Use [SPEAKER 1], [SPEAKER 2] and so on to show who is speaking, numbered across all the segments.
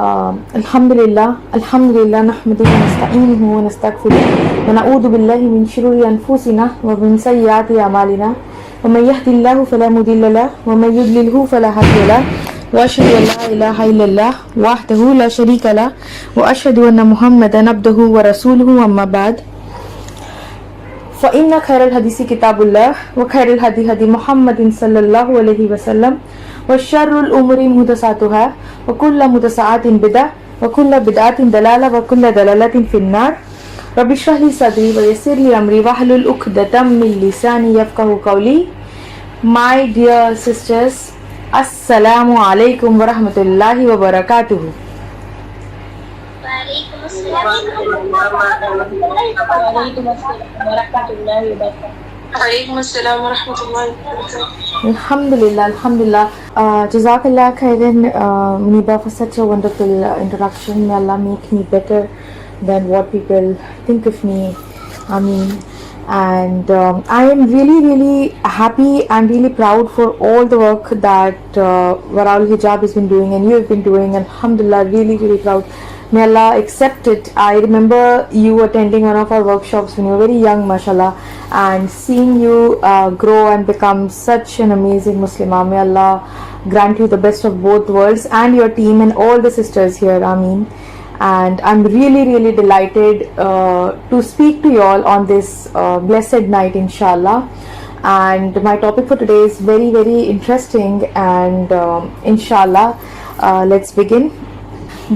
[SPEAKER 1] Alhamdulillah nahmaduhu wa nasta'inuhu wa nastaghfiruh wa na'udhu billahi min shururi anfusina wa min sayyiati a'malina wa man yahdihillahu fala mudilla lahu wa man yudlilhu fala hadiya lahu wa ashhadu an la ilaha illallah wahdahu la sharika lahu wa ashhadu anna Muhammadan abduhu wa rasuluhu amma ba'd. فإن خير الحديث كتاب الله وخير الهدي هدي محمد صلى الله عليه وسلم وشر الأمور محدثاتها وكل محدثات بدعة وكل بدعة ضلالة وكل ضلالة في النار. رب اشرح لي صدري ويسر لي أمري واحلل عقدة من لساني يفقهوا قولي. My dear sisters, Assalamu alaikum wa rahmatullahi wa barakatuh. Alhamdulillah. Jazakallah khairan, Muniba, for such a wonderful introduction. May Allah make me better than what people think of me. Ameen. And I am really happy and really proud for all the work that Waraul Hijab has been doing and you have been doing. Alhamdulillah, really proud. May Allah accept it. I remember you attending one of our workshops when you were very young, mashallah, and seeing you grow and become such an amazing Muslimah. May Allah grant you the best of both worlds and your team and all the sisters here. Ameen. And I'm really delighted to speak to you all on this blessed night, inshallah. And my topic for today is very interesting, and inshallah, let's begin.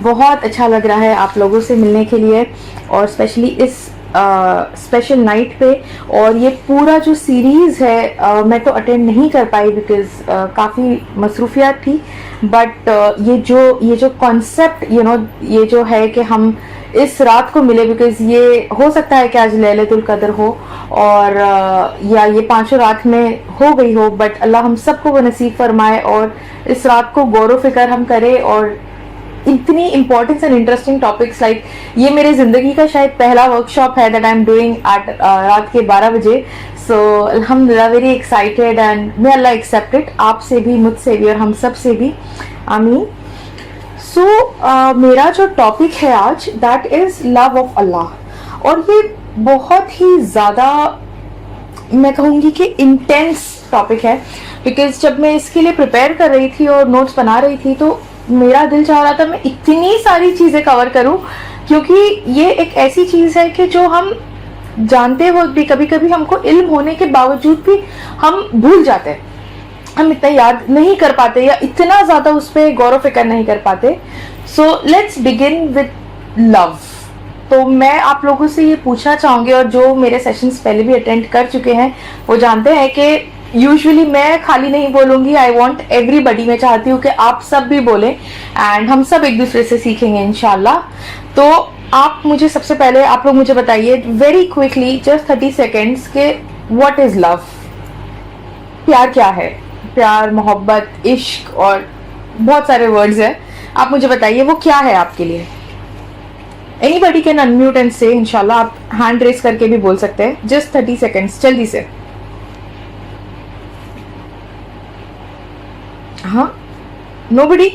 [SPEAKER 1] بہت اچھا لگ رہا ہے آپ لوگوں سے ملنے کے لیے، اور اسپیشلی اس اسپیشل نائٹ پہ. اور یہ پورا جو سیریز ہے میں تو اٹینڈ نہیں کر پائی بیکاز کافی مصروفیات تھی، بٹ یہ جو کانسیپٹ یہ جو ہے کہ ہم اس رات کو ملے، بیکاز یہ ہو سکتا ہے کہ آج لیلۃ القدر ہو اور یا یہ پانچوں رات میں ہو گئی ہو، بٹ اللہ ہم سب کو وہ نصیب فرمائے اور اس رات کو غور و فکر ہم کرے. اور اتنی importance and interesting topics, like یہ میرے زندگی کا شاید پہلا ورک شاپ ہے that I am doing at رات کے 12 بجے. سو الحمدللہ ویری ایکسائٹیڈ اینڈ مے اللہ ایکسیپٹ اٹ، آپ سے بھی، مجھ سے بھی اور ہم سب سے بھی. آمین. سو میرا جو ٹاپک ہے آج دیٹ از لو آف اللہ، اور یہ بہت ہی زیادہ میں کہوں گی کہ انٹینس ٹاپک ہے، بیکاز جب میں اس کے لیے پریپیئر کر رہی تھی اور نوٹس بنا رہی تھی تو میرا دل چاہ رہا تھا میں اتنی ساری چیزیں کور کروں، کیونکہ یہ ایک ایسی چیز ہے کہ جو ہم جانتے وقت بھی کبھی ہم کو علم ہونے کے باوجود بھی ہم بھول جاتے ہیں، ہم اتنا یاد نہیں کر پاتے یا اتنا زیادہ اس پہ غور و فکر نہیں کر پاتے. سو لیٹس بگن وتھ لو. تو میں آپ لوگوں سے یہ پوچھنا چاہوں گی، اور جو میرے سیشنز پہلے بھی اٹینڈ کر چکے ہیں وہ جانتے ہیں کہ یوزلی میں خالی نہیں بولوں گی، آئی وانٹ ایوری بڈی، میں چاہتی ہوں کہ آپ سب بھی بولیں اینڈ ہم سب ایک دوسرے سے سیکھیں گے انشاءاللہ. تو آپ مجھے سب سے پہلے آپ لوگ مجھے بتائیے ویری کوئکلی جسٹ 30 سیکنڈس کہ واٹ از لو؟ پیار کیا ہے؟ پیار، محبت، عشق اور بہت سارے ورڈز ہیں. آپ مجھے بتائیے وہ کیا ہے آپ کے لیے. Anybody can unmute and say, انشاءاللہ آپ ہینڈ ریز کر کے بھی بول سکتے ہیں. جسٹ 30 سیکنڈس جلدی سے. ہاں، نو بڈی،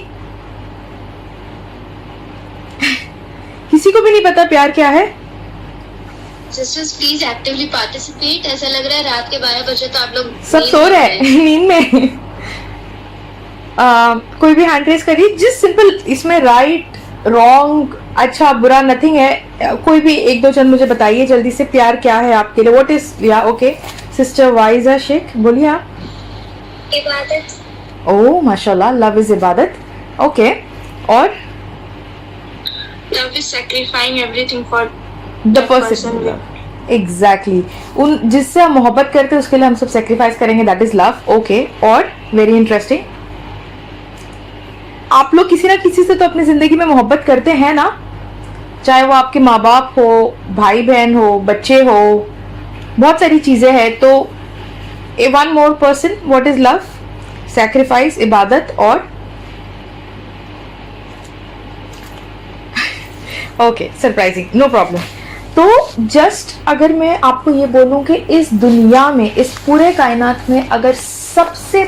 [SPEAKER 1] کسی کو بھی نہیں پتا پیار کیا ہے؟
[SPEAKER 2] Sisters please actually participate. ایسا لگ رہا ہے رات کے 12 بجے تو آپ لوگ
[SPEAKER 1] سب سو رہے ہیں نیند میں. کوئی بھی ہینڈ ریز کریے. جس سمپل اس میں رائٹ رانگ اچھا برا نتھنگ ہے. کوئی بھی ایک دو چند مجھے بتائیے جلدی سے، پیار کیا ہے آپ کے لیے؟ واٹ از یا اوکے سسٹر وائزہ شیخ بولیے آپ.
[SPEAKER 2] عبادت.
[SPEAKER 1] او ماشاء اللہ، لو از عبادت. اوکے. اور
[SPEAKER 2] Love is sacrificing everything for
[SPEAKER 1] the person. Exactly, ان جس سے ہم محبت کرتے ہیں اس کے لیے ہم سب سیکریفائس کریں گے، دیٹ از لو. اوکے. اور ویری انٹرسٹنگ. آپ لوگ کسی نہ کسی سے تو اپنی زندگی میں محبت کرتے ہیں نا، چاہے وہ آپ کے ماں باپ ہو، بھائی بہن ہو، بچے ہو، بہت ساری چیزیں ہیں. تو one more person, what is love? Sacrifice, عبادت اور اوکے سرپرائزنگ، نو پرابلم. تو جسٹ اگر میں آپ کو یہ بولوں کہ اس دنیا میں، اس پورے کائنات میں اگر سب سے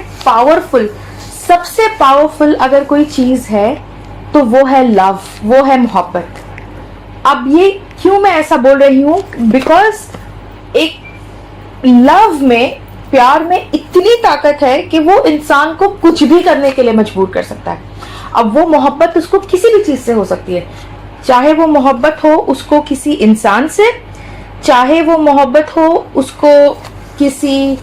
[SPEAKER 1] پاورفل اگر کوئی چیز ہے تو وہ ہے لو, وہ ہے محبت. اب یہ کیوں میں ایسا بول رہی ہوں, بیکاز ایک لو میں, پیار میں اتنی طاقت ہے کہ وہ انسان کو کچھ بھی کرنے کے لیے مجبور کر سکتا ہے. اب وہ محبت اس کو کسی بھی چیز سے ہو سکتی ہے, چاہے وہ محبت ہو اس کو کسی انسان سے, چاہے وہ محبت ہو اس کو کسی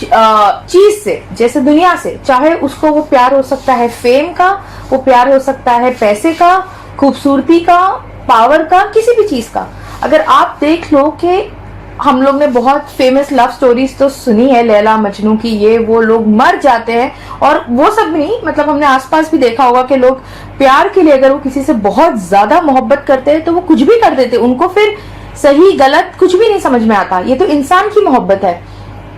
[SPEAKER 1] چیز سے جیسے دنیا سے, چاہے اس کو وہ پیار ہو سکتا ہے فیم کا, وہ پیار ہو سکتا ہے پیسے کا, خوبصورتی کا, پاور کا, کسی بھی چیز کا. اگر آپ دیکھ لو کہ ہم لوگ نے بہت فیمس لو سٹوریز تو سنی ہے, لیلا مجنو کی, یہ وہ لوگ مر جاتے ہیں, اور وہ سب نہیں, مطلب ہم نے آس پاس بھی دیکھا ہوگا کہ لوگ پیار کے لیے اگر وہ کسی سے بہت زیادہ محبت کرتے ہیں تو وہ کچھ بھی کر دیتے, ان کو پھر صحیح غلط کچھ بھی نہیں سمجھ میں آتا. یہ تو انسان کی محبت ہے.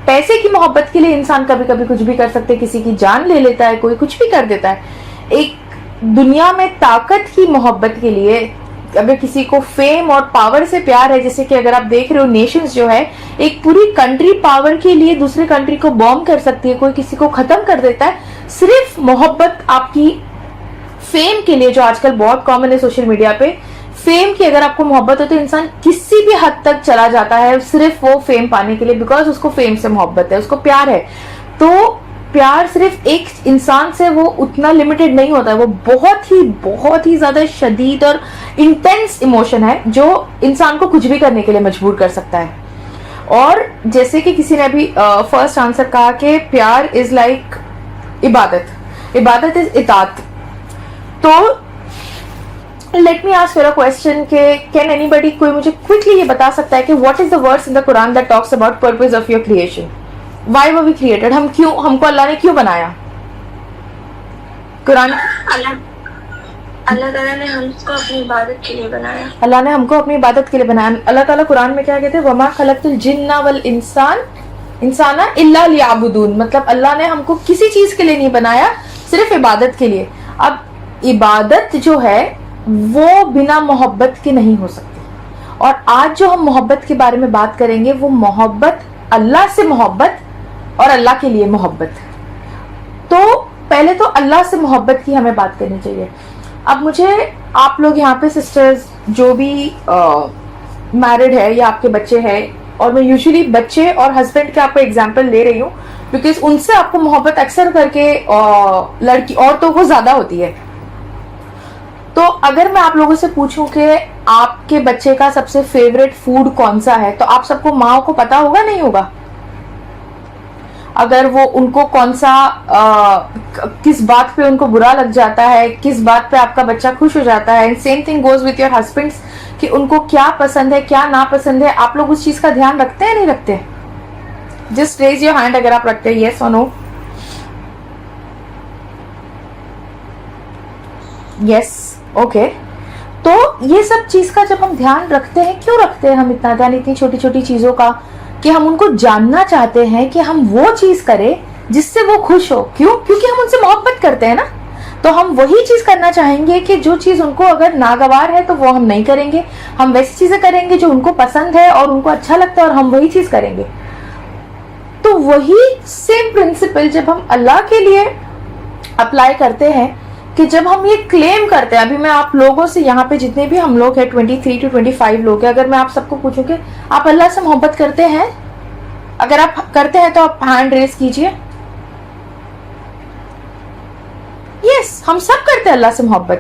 [SPEAKER 1] پیسے کی محبت کے لیے انسان کبھی کبھی کچھ بھی کر سکتے, کسی کی جان لے لیتا ہے, کوئی کچھ بھی کر دیتا ہے. ایک دنیا میں طاقت کی محبت کے لیے اگر کسی کو فیم اور پاور سے پیار ہے, جیسے کہ اگر آپ دیکھ رہے ہو نیشنز جو ہے, ایک پوری کنٹری پاور کے لیے دوسرے کنٹری کو بوم کر سکتی ہے, کوئی کسی کو ختم کر دیتا ہے صرف محبت آپ کی فیم کے لیے, جو آج کل بہت کامن ہے سوشل میڈیا پہ. فیم کی اگر آپ کو محبت ہو تو انسان کسی بھی حد تک چلا جاتا ہے صرف وہ فیم پانے کے لیے, بیکاز اس کو فیم سے محبت ہے, اس کو پیار ہے. تو پیار صرف ایک انسان سے وہ اتنا لمیٹڈ نہیں ہوتا ہے, وہ بہت ہی زیادہ شدید اور انٹینس ایموشن ہے جو انسان کو کچھ بھی کرنے کے لیے مجبور کر سکتا ہے. اور جیسے کہ کسی نے ابھی فرسٹ آنسر کہا کہ پیار از لائک عبادت, عبادت از اطاعت. تو let me ask you a question کہ کین اینی بڈی, کوئی مجھے کوئکلی یہ بتا سکتا ہے کہ what is the words in the قرآن that talks about purpose of your creation? Why were we created, ہم کو اللہ نے کیوں بنایا؟ قرآن,
[SPEAKER 3] اللہ تعالیٰ نے ہم کو اپنی عبادت کے لیے بنایا.
[SPEAKER 1] اللہ نے ہم کو اپنی عبادت کے لیے بنایا. اللہ تعالیٰ قرآن میں کیا کہتے ہیں, وما خلقت الجن والانسان الا لیعبدون, مطلب اللہ نے ہم کو کسی چیز کے لیے نہیں بنایا, صرف عبادت کے لیے. اب عبادت جو ہے وہ بنا محبت کے نہیں ہو سکتی, اور آج جو ہم محبت کے بارے میں بات کریں گے وہ محبت, اللہ سے محبت اور اللہ کے لیے محبت. تو پہلے تو اللہ سے محبت کی ہمیں بات کرنی چاہیے. اب مجھے آپ لوگ یہاں پہ سسٹرز جو بھی میرڈ ہے یا آپ کے بچے ہیں, اور میں یوزلی بچے اور ہسبینڈ کے آپ کو ایگزامپل لے رہی ہوں بیکاز ان سے آپ کو محبت اکثر کر کے لڑکی عورتوں کو زیادہ ہوتی ہے. تو اگر میں آپ لوگوں سے پوچھوں کہ آپ کے بچے کا سب سے فیوریٹ فوڈ کون سا ہے, تو آپ سب کو ماں کو پتا ہوگا نہیں ہوگا؟ اگر وہ ان کو کون سا کس بات پہ ان کو برا لگ جاتا ہے, کس بات پہ آپ کا بچہ خوش ہو جاتا ہے, same thing goes with your husbands, کہ ان کو کیا پسند ہے کیا ناپسند ہے, آپ لوگ اس چیز کا دھیان رکھتے ہیں نہیں رکھتے؟ جسٹ ریز یور ہینڈ اگر آپ رکھتے ہیں, یس اور نو. یس, اوکے. تو یہ سب چیز کا جب ہم دھیان رکھتے ہیں, کیوں رکھتے ہیں ہم اتنا دھیان اتنی چھوٹی چھوٹی چیزوں کا, کہ ہم ان کو جاننا چاہتے ہیں کہ ہم وہ چیز کریں جس سے وہ خوش ہو. کیوں؟ کیونکہ ہم ان سے محبت کرتے ہیں نا. تو ہم وہی چیز کرنا چاہیں گے کہ جو چیز ان کو اگر ناگوار ہے تو وہ ہم نہیں کریں گے, ہم ویسی چیزیں کریں گے جو ان کو پسند ہے اور ان کو اچھا لگتا ہے, اور ہم وہی چیز کریں گے. تو وہی سیم پرنسپل جب ہم اللہ کے لیے اپلائی کرتے ہیں, کہ جب ہم یہ کلیم کرتے ہیں, ابھی میں آپ لوگوں سے یہاں پہ جتنے بھی ہم لوگ ہیں 23 to 25 لوگ ہیں, اگر میں آپ سب کو پوچھوں کہ آپ اللہ سے محبت کرتے ہیں, اگر آپ کرتے ہیں تو آپ ہینڈ ریز کیجئے. یس, ہم سب کرتے ہیں اللہ سے محبت.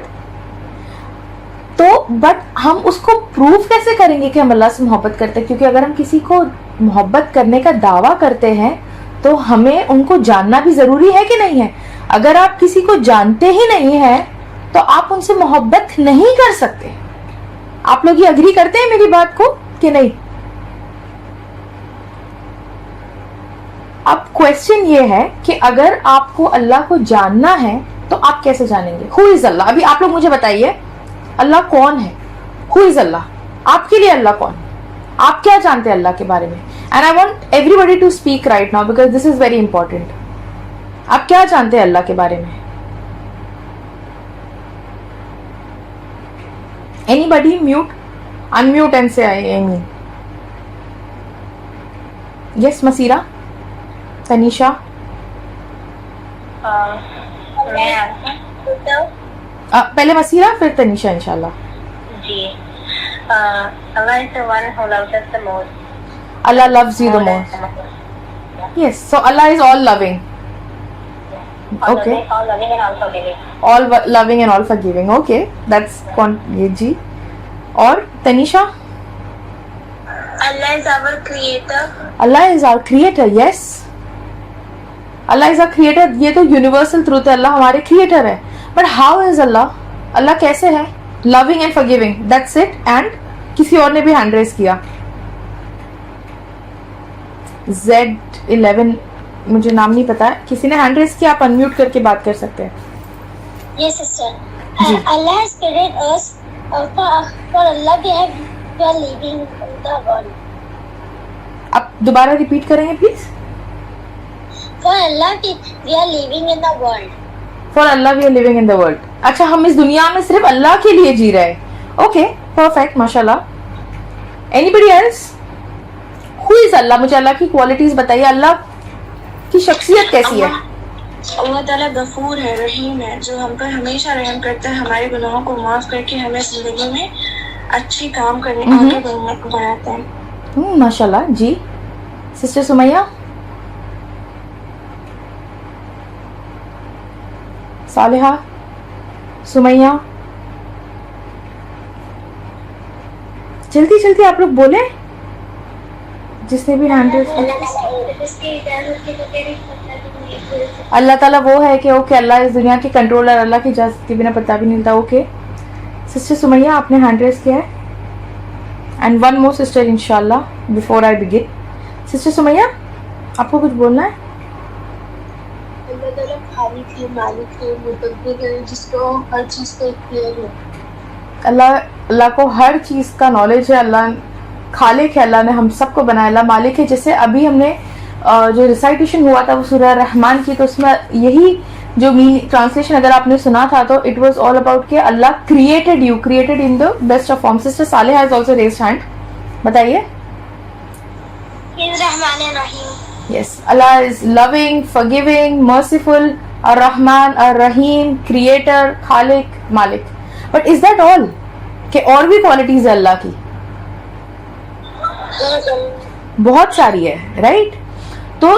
[SPEAKER 1] تو بٹ ہم اس کو پروف کیسے کریں گے کہ ہم اللہ سے محبت کرتے ہیں؟ کیونکہ اگر ہم کسی کو محبت کرنے کا دعویٰ کرتے ہیں تو ہمیں ان کو جاننا بھی ضروری ہے کہ نہیں ہے. اگر آپ کسی کو جانتے ہی نہیں ہیں تو آپ ان سے محبت نہیں کر سکتے. آپ لوگ یہ اگری کرتے ہیں میری بات کو کہ نہیں؟ اب کوسچن یہ ہے کہ اگر آپ کو اللہ کو جاننا ہے تو آپ کیسے جانیں گے؟ ہو از اللہ؟ ابھی آپ لوگ مجھے بتائیے اللہ کون ہے؟ ہو از اللہ؟ آپ کے لیے اللہ کون ہے؟ آپ کیا جانتے ہیں اللہ کے بارے میں؟ And I want everybody to speak right now because this is very important. آپ کیا جانتے ہیں اللہ کے بارے میں؟ Anybody mute, unmute and say ایمی. یس, مسیرہ, تنیشا. پہلے مسیرہ پھر تنیشا انشاءاللہ.
[SPEAKER 3] جی Allah is the one who loves us the most.
[SPEAKER 1] Allah loves you the most. Yes, so Allah is all loving. Okay.
[SPEAKER 3] All loving and all forgiving.
[SPEAKER 1] All loving and all forgiving. Okay, that's یہ جی. اور Tunisha?
[SPEAKER 3] Allah is our creator.
[SPEAKER 1] Allah is our creator, yes. Allah is our creator. یہ تو universal truth ہے, اللہ ہمارے creator ہے. But how is Allah? اللہ کیسے ہے؟ Loving and forgiving. That's it. And کسی اور نے بھی ہینڈ ریز کیا. Z11 مجھے نام نہیں پتا, کسی نے ہینڈ ریز کیا, آپ انمیوٹ کر کے بات کر سکتے ہیں.
[SPEAKER 3] Yes, sister. Allah has created us. For Allah we are living in the world.
[SPEAKER 1] آپ دوبارہ ریپیٹ کریں گے please.
[SPEAKER 3] For Allah we are living in the world.
[SPEAKER 1] For Allah we are living in the world. اچھا, ہم اس دنیا میں صرف اللہ کے لیے جی رہے ہیں. اوکے, پرفیکٹ, ماشاء اللہ. Any else? ہو از اللہ؟ مجھے اللہ کی کوالٹیز بتائیے. اللہ کی شخصیت کیسی ہے؟
[SPEAKER 3] اللہ تعالیٰ غفور ہے, رحیم ہے, جو ہم پر ہمیشہ رحم کرتا ہے, ہمارے گناہوں کو معاف کر کے ہمیں زندگی میں اچھی کام کرنے آگے بڑھنے کو بناتا ہے.
[SPEAKER 1] ماشاء اللہ. جی سسٹر سمیہ؟ صالحہ؟ سمیہ؟ جلدی آپ لوگ بولیں, جس نے بھی ہینڈ ریز کیا. اللہ تعالیٰ وہ ہے کہ اوکے, اللہ اس دنیا کے کنٹرولر, اللہ کی اجازت کے بنا پتہ بھی نہیں تھا. اوکے سسٹر سمیہ, آپ نے ہینڈ ریز کیا ہے. اینڈ ون مور سسٹر انشاءاللہ before I begin. Sister Sumaiya, آپ کو کچھ بولنا ہے؟
[SPEAKER 3] اللہ تعالیٰ خالق ہے, مالک ہے, مدبر ہے, جس کو ہر چیز کا اختیار ہے.
[SPEAKER 1] اللہ کو ہر چیز کا نالج ہے. اللہ خالق ہے, اللہ نے ہم سب کو بنایا. اللہ مالک ہے. جیسے ابھی ہم نے جو ریسائٹیشن ہوا تھا وہ سورہ رحمان کی, تو اس میں یہی جو ٹرانسلیشن اگر آپ نے سنا تھا تو اٹ واز آل اباؤٹ کہ Allah created you, created in the best of form. Sister Saliha has also raised hand, بتائیے.
[SPEAKER 3] الرحمن الرحیم.
[SPEAKER 1] Yes, Allah is loving, forgiving, merciful, Ar-Rahman, Ar-Rahim, Creator, Khalik, Malik. But is that all? کہ اور بھی qualities ہے اللہ کی, بہت ساری ہے, رائٹ؟ تو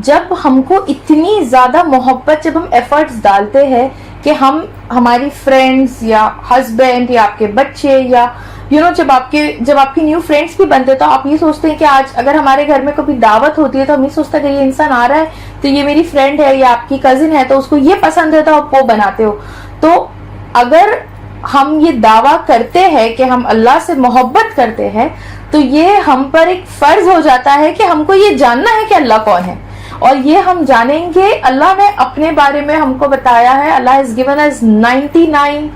[SPEAKER 1] جب ہم کو اتنی زیادہ محبت, جب ہم ایفرٹس ڈالتے ہیں کہ ہم ہماری فرینڈس یا ہسبینڈ یا آپ کے بچے یا جب آپ کی نیو فرینڈس بھی بنتے تو آپ یہ سوچتے ہیں کہ آج اگر ہمارے گھر میں کبھی دعوت ہوتی ہے تو ہم یہ سوچتے ہیں کہ یہ انسان آ رہا ہے تو یہ میری فرینڈ ہے یا آپ کی کزن ہے تو اس کو یہ پسند ہے تو آپ وہ بناتے ہو. تو اگر ہم یہ دعویٰ کرتے ہیں کہ ہم اللہ سے محبت کرتے ہیں تو یہ ہم پر ایک فرض ہو جاتا ہے کہ ہم کو یہ جاننا ہے کہ اللہ کون ہے, اور یہ ہم جانیں گے. اللہ نے اپنے بارے میں ہم کو بتایا ہے, اللہ has given us 99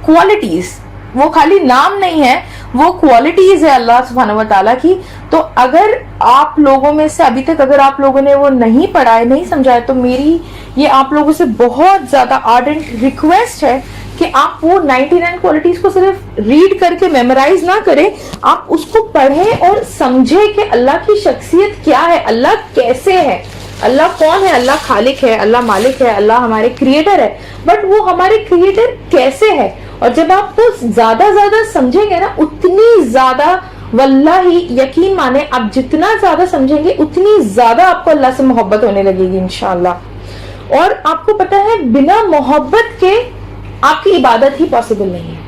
[SPEAKER 1] qualities. وہ خالی نام نہیں ہے, وہ کوالٹیز ہے اللہ سبحانہ و تعالیٰ کی. تو اگر آپ لوگوں میں سے ابھی تک اگر آپ لوگوں نے وہ نہیں پڑھا ہے, نہیں سمجھا ہے, تو میری یہ آپ لوگوں سے بہت زیادہ آرڈنٹ ریکویسٹ ہے کہ آپ وہ 99 کوالٹیز کو صرف ریڈ کر کے میمورائز نہ کریں, آپ اس کو پڑھیں اور سمجھیں کہ اللہ کی شخصیت کیا ہے, اللہ کیسے ہے, اللہ کون ہے. اللہ خالق ہے, اللہ مالک ہے, اللہ ہمارے کریٹر ہے, بٹ وہ ہمارے کریٹر کیسے ہے. اور جب آپ کو زیادہ سمجھیں گے نا, اتنی زیادہ واللہ یقین مانے, آپ جتنا زیادہ سمجھیں گے اتنی زیادہ آپ کو اللہ سے محبت ہونے لگے گی انشاءاللہ. اور آپ کو پتا ہے بنا محبت کے آپ کی عبادت ہی پاسبل نہیں ہے.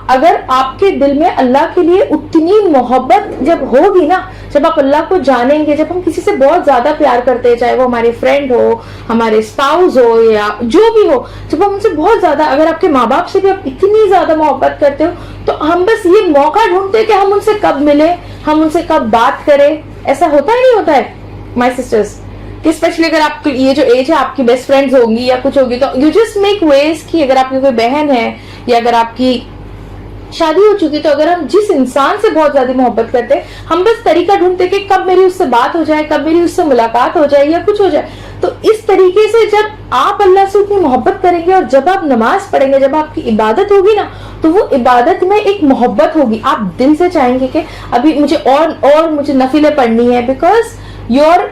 [SPEAKER 1] اگر آپ کے دل میں اللہ کے لیے اتنی محبت جب ہوگی نا, جب آپ اللہ کو جانیں گے, جب ہم کسی سے بہت زیادہ پیار کرتے ہیں, چاہے وہ ہمارے فرینڈ ہو, ہمارے اسپاؤز ہو یا جو بھی ہو, جب ہم ان سے بہت زیادہ, اگر آپ کے ماں باپ سے بھی آپ اتنی زیادہ محبت کرتے ہو تو ہم بس یہ موقع ڈھونڈتے ہیں کہ ہم ان سے کب ملیں, ہم ان سے کب بات کریں. ایسا ہوتا ہی نہیں ہوتا ہے مائی سسٹرز, کہ اسپیشلی اگر آپ یہ جو ایج ہے آپ کی بیسٹ فرینڈز ہوں گی یا کچھ ہوگی تو یو جسٹ میک ویز کہ اگر آپ کی کوئی بہن ہے یا اگر آپ کی شادی ہو چکی تو اگر ہم جس انسان سے بہت زیادہ محبت کرتے ہیں ہم بس طریقہ ڈھونڈتے کہ کب میری اس سے بات ہو جائے, کب میری اس سے ملاقات ہو جائے یا کچھ ہو جائے. تو اس طریقے سے جب آپ اللہ سے اتنی محبت کریں گے اور جب آپ نماز پڑھیں گے, جب آپ کی عبادت ہوگی نا, تو وہ عبادت میں ایک محبت ہوگی. آپ دل سے چاہیں گے کہ ابھی مجھے اور مجھے نفلیں پڑھنی ہے, بیکاز یور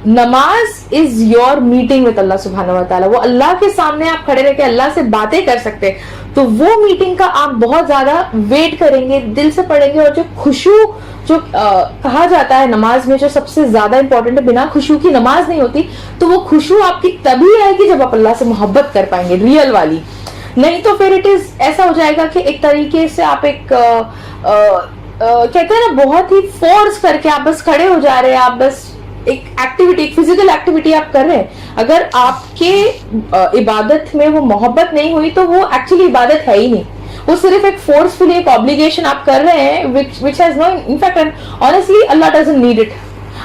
[SPEAKER 1] نماز از یور میٹنگ وتھ اللہ سبحانہ و تعالیٰ. وہ اللہ کے سامنے آپ کھڑے رہ کے اللہ سے باتیں کر سکتے ہیں. تو وہ میٹنگ کا آپ بہت زیادہ ویٹ کریں گے, دل سے پڑھیں گے. اور جو خشوع جو کہا جاتا ہے نماز میں جو سب سے زیادہ امپورٹنٹ ہے, بنا خشوع کی نماز نہیں ہوتی. تو وہ خشوع آپ کی تبھی آئے گی جب آپ اللہ سے محبت کر پائیں گے, ریئل والی. نہیں تو پھر اٹ از ایسا ہو جائے گا کہ ایک طریقے سے آپ ایک کہتے ہیں نا بہت ہی فورس کر کے آپ بس کھڑے ہو جا رہے ہیں, آپ بس ایک ایکٹیویٹی, ایک فزیکل ایکٹیویٹی آپ کر رہے ہیں. اگر آپ کے عبادت میں وہ محبت نہیں ہوئی تو وہ ایکچولی عبادت ہے ہی نہیں. وہ صرف ایک فورسفلی ایک obligation آپ کر رہے ہیں which has no, in fact honestly Allah doesn't need it.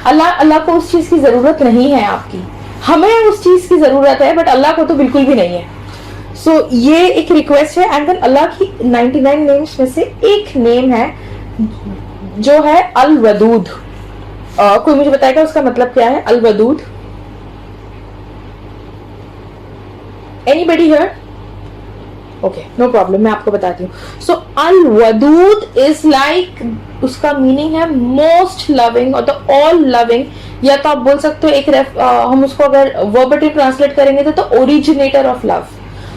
[SPEAKER 1] اللہ کو اس چیز کی ضرورت نہیں ہے آپ کی. ہمیں اس چیز کی ضرورت ہے بٹ اللہ کو تو بالکل بھی نہیں ہے. سو یہ ایک ریکویسٹ ہے. اینڈ دین اللہ کی 99 نیمز میں سے ایک نیم ہے جو ہے الودود. کوئی مجھے بتائے گا اس کا مطلب کیا ہے الودود؟ Anybody here? Okay, no problem, میں آپ کو بتاتی ہوں. سو الودود از لائک, اس کا میننگ ہے موسٹ لونگ اور دا آل لونگ, یا تو آپ بول سکتے ہو ایک ہم اس کو اگر وربٹلی ٹرانسلیٹ کریں گے تو اوریجنیٹر آف لو.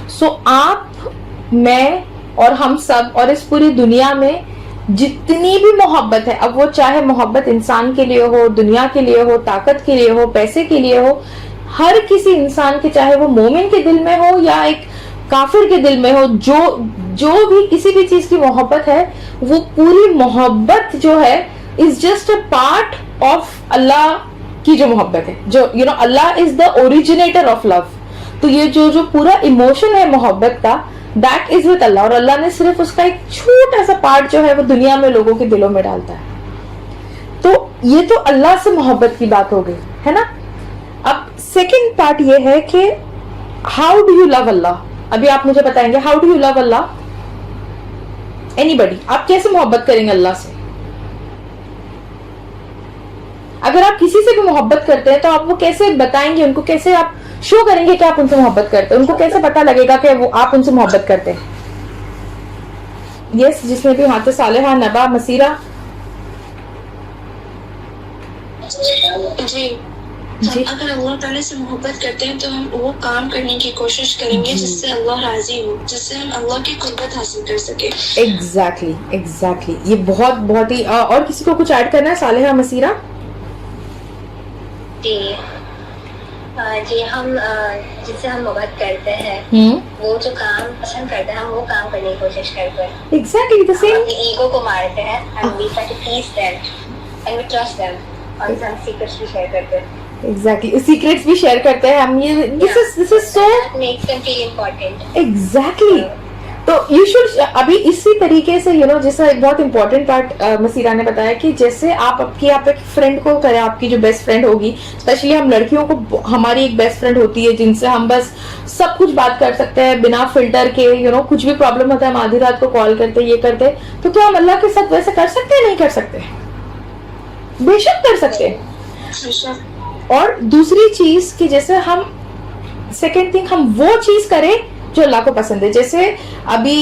[SPEAKER 1] سو آپ, میں اور ہم سب اور اس پوری دنیا میں جتنی بھی محبت ہے, اب وہ چاہے محبت انسان کے لیے ہو, دنیا کے لیے ہو, طاقت کے لیے ہو, پیسے کے لیے ہو, ہر کسی انسان کے, چاہے وہ مومن کے دل میں ہو یا ایک کافر کے دل میں ہو, جو بھی کسی بھی چیز کی محبت ہے, وہ پوری محبت جو ہے is just a part of Allah کی جو محبت ہے, جو اللہ از دا اوریجنیٹر آف لو. تو یہ جو پورا ایموشن ہے محبت کا, دیٹ از وتھ اللہ, اور اللہ نے صرف اس کا ایک چھوٹا سا پارٹ جو ہے وہ دنیا میں لوگوں کے دلوں میں ڈالتا ہے. تو یہ تو اللہ سے محبت کی بات ہو گئی ہے نا. اب سیکنڈ پارٹ یہ ہے کہ how do you love Allah. ابھی آپ مجھے بتائیں گے how do you love Allah. Anybody, آپ کیسے محبت کریں گے اللہ سے؟ اگر آپ کسی سے بھی محبت کرتے ہیں تو آپ وہ کیسے بتائیں گے ان کو, کیسے آپ شو کریں گے کہ آپ ان سے محبت کرتے ہیں, ان کو کیسے پتا لگے گا کہ وہ آپ ان سے محبت کرتے ہیں؟ یس, جس میں بھی ہاتھ صالحہ, نبا, مسیرہ.
[SPEAKER 3] جی, اگر اللہ تعالیٰ سے محبت کرتے ہیں تو ہم وہ کام کرنے کی کوشش کریں گے جس سے اللہ راضی ہو, جس سے ہم اللہ کی قربت حاصل کر سکیں.
[SPEAKER 1] ایگزیکٹلی. یہ بہت ہی. اور کسی کو کچھ ایڈ کرنا ہے؟ صالحہ, مسیرہ.
[SPEAKER 2] جی, ہم جس سے ہم محبت کرتے ہیں وہ جو کام پسند کرتے ہیں ہم وہ کام کرنے کی کوشش کرتے ہیں.
[SPEAKER 1] Exactly the same.
[SPEAKER 2] اپنی ایگو کو مارتے ہیں and we try to please them and we trust them, اور ہم سیکرٹس بھی شیئر کرتے ہیں.
[SPEAKER 1] ایگزیکٹلی, سیکریٹس بھی شیئر کرتے ہیں ہم. یہ this is so
[SPEAKER 2] makes them feel important.
[SPEAKER 1] Exactly. تو یو شوڈ ابھی اسی طریقے سے جیسا ایک بہت امپورٹنٹ پارٹ مسیرہ نے بتایا کہ جیسے آپ ایک فرینڈ کو کریں, آپ کی جو بیسٹ فرینڈ ہوگی, اسپیشلی ہم لڑکیوں کو ہماری ایک بیسٹ فرینڈ ہوتی ہے جن سے ہم بس سب کچھ بات کر سکتے ہیں بنا فلٹر کے. کچھ بھی پرابلم ہوتا ہے ہم آدھی رات کو کال کرتے, یہ کرتے. تو کیا ہم اللہ کے ساتھ ویسے کر سکتے ہیں؟ نہیں کر سکتے, بے شک کر سکتے. اور دوسری چیز کہ جیسے ہم سیکنڈ تھنگ, ہم وہ چیز کریں جو اللہ کو پسند ہے. جیسے ابھی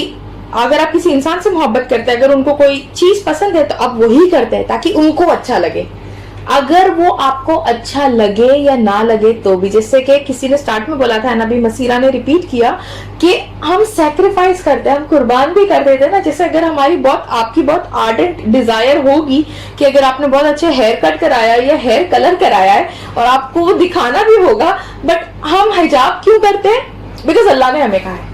[SPEAKER 1] اگر آپ کسی انسان سے محبت کرتے ہیں, اگر ان کو کوئی چیز پسند ہے تو آپ وہی کرتے ہیں تاکہ ان کو اچھا لگے. اگر وہ آپ کو اچھا لگے یا نہ لگے تو بھی, جیسے کہ کسی نے سٹارٹ میں بولا تھا, نبی مسیرہ نے ریپیٹ کیا کہ ہم سیکریفائس کرتے ہیں, ہم قربان بھی کر دیتے ہیں نا. جیسے اگر ہماری آپ کی بہت آرڈنٹ ڈیزائر ہوگی کہ اگر آپ نے بہت اچھے ہیئر کٹ کرایا یا ہیئر کلر کرایا ہے اور آپ کو وہ دکھانا بھی ہوگا, بٹ ہم حجاب کیوں کرتے ہیں؟ بیکاز اللہ نے ہمیں کہا ہے.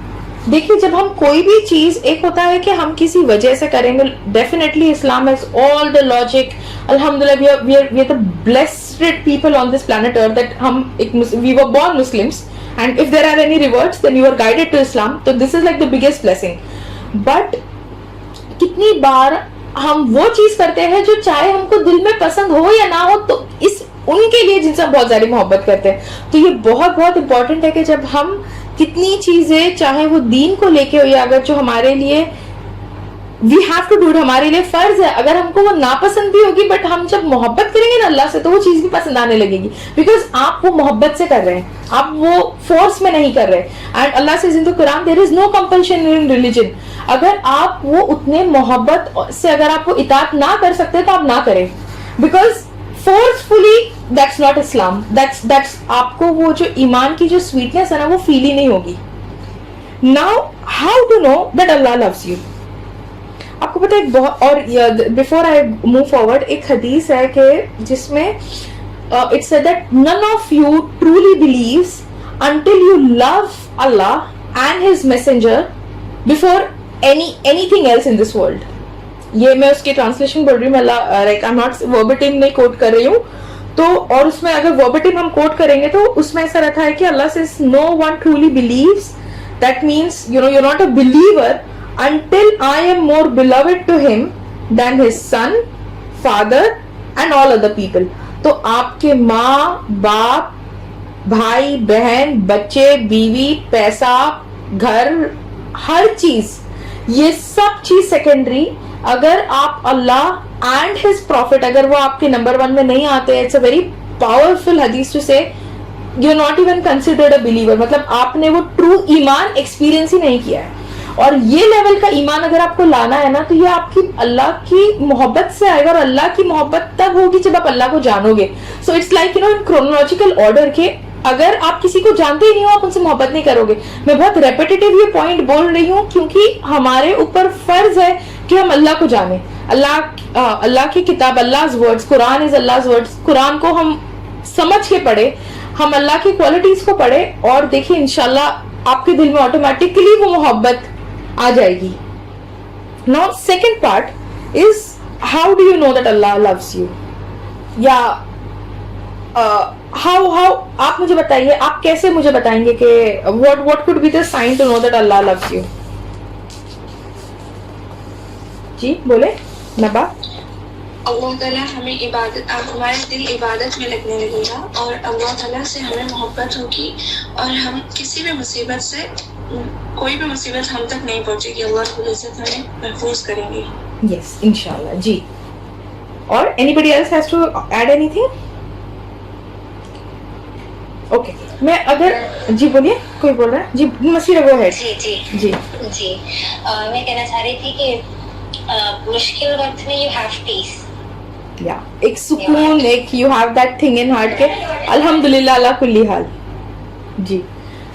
[SPEAKER 1] دیکھیے, جب ہم کوئی بھی چیز, ایک ہوتا ہے کہ ہم کسی وجہ سے کریں گے. Definitely Islam has all the logic. الحمدللہ we are the blessed people on this planet earth that we were born Muslims, and if there are any reverts then you are guided to Islam. تو this is like the biggest blessing. But کتنی بار ہم وہ چیز کرتے ہیں جو چاہے ہم کو دل میں پسند ہو یا نہ ہو, تو ان کے لیے جن سے ہم بہت زیادہ محبت کرتے ہیں. تو یہ بہت امپورٹنٹ ہے کہ جب ہم کتنی چیزیں, چاہے وہ دین کو لے کے ہو یا اگر جو ہمارے لیے we have to do it, ہمارے لیے فرض ہے, اگر ہم کو وہ ناپسند بھی ہوگی بٹ ہم جب محبت کریں گے نا اللہ سے تو وہ چیز بھی پسند آنے لگے گی, بیکاز آپ وہ محبت سے کر رہے ہیں, آپ وہ فورس میں نہیں کر رہے. اینڈ اللہ سے ان قرآن دیر از نو کمپلشن ان ریلیجن. اگر آپ وہ اتنے محبت سے اگر آپ کو اطاعت نہ کر سکتے تو آپ نہ کریں, because forcefully, that's not Islam. That's آپ کو وہ جو ایمان کی جو sweetness ہے نا وہ feel ہی نہیں ہوگی. Now how to know that Allah loves you? آپ کو پتا ہے بہت, اور before I move forward ایک حدیث ہے کہ جس میں it said that none of you truly believes until you love Allah and His Messenger before anything else in this world. یہ میں اس کی ٹرانسلیشن بول رہی ہوں, میں لائک آئی ایم ناٹ وربٹم نہیں کوٹ کر رہی ہوں تو, اور اس میں اگر وربٹم ہم کوٹ کریں گے تو اس میں ایسا رہتا ہے کہ اللہ says no one truly believes, that means you're not a believer until I am more beloved to him than his son, father and all other people. تو آپ کے ماں باپ, بھائی بہن, بچے, بیوی, پیسہ, گھر, ہر چیز, یہ سب چیز سیکنڈری. اگر آپ اللہ اینڈ ہز پروفٹ اگر وہ آپ کے نمبر 1 میں نہیں آتے, اٹس اے ویری پاورفل حدیث ٹو سے you not even considered a believer, مطلب آپ نے وہ ٹرو ایمان ایکسپیرینس ہی نہیں کیا ہے. اور یہ لیول کا ایمان اگر آپ کو لانا ہے نا تو یہ آپ کی اللہ کی محبت سے آئے گا, اور اللہ کی محبت تب ہوگی جب آپ اللہ کو جانو گے. So it's like in chronological order کے اگر آپ کسی کو جانتے ہی نہیں ہو آپ ان سے محبت نہیں کرو گے. میں بہت ریپیٹیٹیو یہ پوائنٹ بول رہی ہوں کیونکہ ہمارے اوپر فرض ہے کہ ہم اللہ کو جانیں. اللہ کی کتاب, Allah's words, Quran is Allah's words, قرآن کو ہم سمجھ کے پڑھے, ہم اللہ کی کوالٹیز کو پڑھے, اور دیکھیں انشاءاللہ آپ کے دل میں آٹومیٹکلی وہ محبت آ جائے گی. Now second part is how do you know that Allah loves you? یا how آپ مجھے بتائیے, آپ کیسے مجھے بتائیں گے کہ what could be the sign to know that Allah loves you? جی بولے نبا.
[SPEAKER 3] اللہ تعالیٰ ہمیں عبادت, ہمارے دل عبادت میں لگنے لگے گا, اور اللہ تعالیٰ سے ہمیں محبت ہوگی, اور ہم کسی بھی مصیبت سے, کوئی بھی مصیبت ہم تک نہیں پہنچے گی, اللہ کی عزت ہمیں محفوظ کریں گے.
[SPEAKER 1] یس انشاءاللہ. جی اور anybody else has to add anything? Okay میں اگر جی بولیے, کوئی بول رہا ہے جی مسیرہ وہ ہے.
[SPEAKER 2] جی جی
[SPEAKER 1] جی
[SPEAKER 2] جی میں کہنا چاہ رہی تھی کہ مشکل وقت میں یو ہیو پیس,
[SPEAKER 1] یا ایک سکون, ایک you have that thing in heart کے الحمدللہ اللہ کلی حال. جی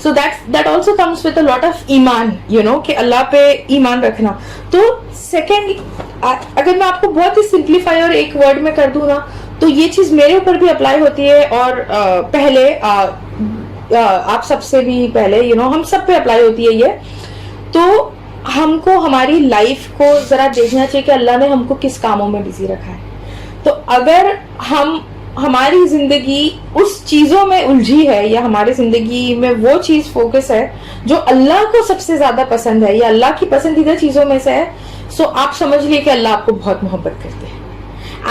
[SPEAKER 1] so that also comes with a lot of ایمان, یو نو کہ اللہ پہ ایمان رکھنا. تو سیکنڈ اگر میں آپ کو بہت ہی سمپلیفائی اور ایک ورڈ میں کر دوں نا تو یہ چیز میرے اوپر بھی اپلائی ہوتی ہے, اور پہلے آپ سب سے بھی پہلے یو نو ہم سب پہ اپلائی ہوتی ہے یہ. تو ہم کو ہماری لائف کو ذرا دیکھنا چاہیے کہ اللہ نے ہم کو کس کاموں میں بزی رکھا ہے. تو اگر ہماری زندگی اس چیزوں میں الجھی ہے, یا ہماری زندگی میں وہ چیز فوکس ہے جو اللہ کو سب سے زیادہ پسند ہے یا اللہ کی پسندیدہ چیزوں میں سے ہے, سو آپ سمجھ لیے کہ اللہ آپ کو بہت محبت کرتے ہیں.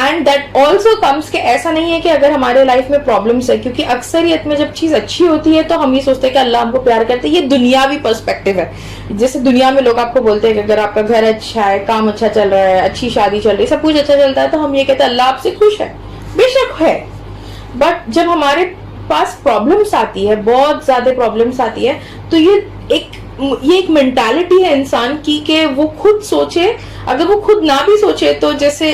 [SPEAKER 1] اینڈ دیٹ آلسو کمس کہ ایسا نہیں ہے کہ اگر ہمارے لائف میں پرابلمس ہے, کیونکہ اکثریت میں جب چیز اچھی ہوتی ہے تو ہم یہ سوچتے ہیں کہ اللہ ہم کو پیار کرتے ہیں. یہ دنیاوی پرسپیکٹیو ہے. جیسے دنیا میں لوگ آپ کو بولتے ہیں کہ اگر آپ کا گھر اچھا ہے, کام اچھا چل رہا ہے, اچھی شادی چل رہی ہے, سب کچھ اچھا چلتا ہے, تو ہم یہ کہتے ہیں اللہ آپ سے خوش ہے. بے شک ہے, بٹ جب ہمارے پاس پرابلمس آتی ہے, بہت زیادہ پرابلمس آتی ہے, تو یہ ایک مینٹالٹی ہے انسان کی کہ وہ خود سوچے. اگر وہ خود نہ بھی سوچے تو جیسے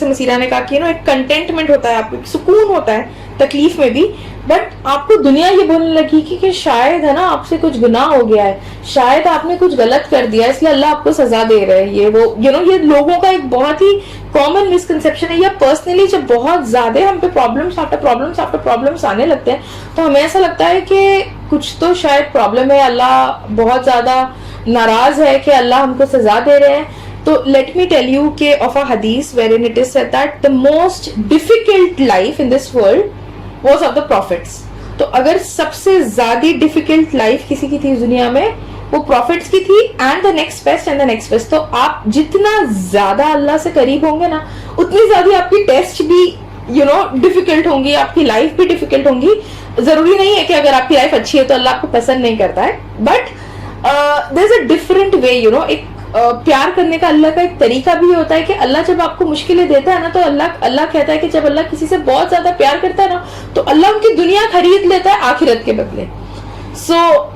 [SPEAKER 1] مسیرہ نے کہا کہ ایک کنٹینٹمنٹ ہوتا ہے, آپ کو ایک سکون ہوتا ہے تکلیف میں بھی, بٹ آپ کو دنیا یہ بولنے لگی کہ شاید ہے نا آپ سے کچھ گناہ ہو گیا ہے, شاید آپ نے کچھ غلط کر دیا اس لیے اللہ آپ کو سزا دے رہے ہیں. یہ وہ یہ لوگوں کا ایک بہت ہی کامن مسکنسیپشن ہے. یا پرسنلی جب بہت زیادہ ہم پہ پرابلمس آفٹر پرابلمس آنے لگتے ہیں تو ہمیں ایسا لگتا ہے کہ کچھ تو شاید پرابلم ہے, اللہ بہت زیادہ ناراض ہے کہ اللہ ہم کو سزا دے رہے ہیں. تو لیٹ می ٹیل یو کہ آف اے حدیث wherein it is said that the most difficult life in this world was of the prophets. تو اگر سب سے زیادہ ڈیفیکلٹ لائف کسی کی تھی اس دنیا میں وہ پروفٹس کی تھی, and the next best and the next best. تو آپ جتنا زیادہ اللہ سے قریب ہوں گے نا اتنی زیادہ آپ کی ٹیسٹ بھی ڈیفیکلٹ ہوں گی, آپ کی لائف بھی ڈیفیکلٹ ہوں گی. ضروری نہیں ہے کہ اگر آپ کی لائف اچھی ہے تو اللہ آپ کو پسند نہیں کرتا ہے, but there is a different way. ایک پیار کرنے کا اللہ کا ایک طریقہ بھی ہوتا ہے کہ اللہ جب آپ کو مشکلیں دیتا ہے نا تو اللہ کہتا ہے کہ جب اللہ کسی سے بہت زیادہ پیار کرتا ہے نا تو اللہ ان کی دنیا خرید لیتا ہے آخرت کے بدلے. So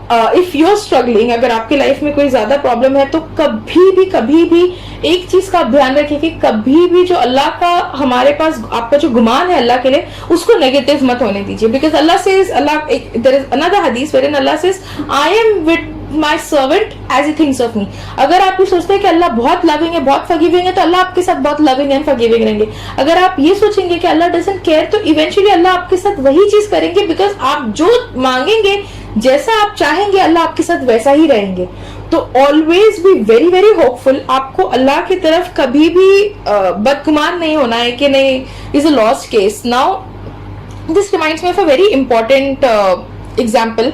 [SPEAKER 1] if you are struggling, اگر آپ کی لائف میں کوئی زیادہ پرابلم ہے تو کبھی بھی ایک چیز کا آپ دھیان رکھیں کہ کبھی بھی جو اللہ کا ہمارے پاس آپ کا جو گمان ہے اللہ کے لیے, اس کو نیگیٹو مت ہونے دیجیے. Because Allah says, there is another hadith wherein Allah says, I am with my servant as he thinks of me. اگر آپ یہ سوچتے ہیں کہ اللہ بہت لونگ ہے, بہت forgiving ہے, تو اللہ آپ کے ساتھ بہت لونگ اینڈ forgiving رہیں گے. اگر آپ یہ سوچیں گے کہ اللہ doesn't care, تو ایونچولی اللہ آپ کے ساتھ وہی چیز کریں گے, بیکاز آپ جو مانگیں گے, جیسا آپ چاہیں گے, اللہ آپ کے ساتھ ویسا ہی رہیں گے. تو always be very very hopeful. آپ کو اللہ کی طرف کبھی بھی بدگمان نہیں ہونا ہے کہ نہیں is a last case. Now this reminds me of a very important example.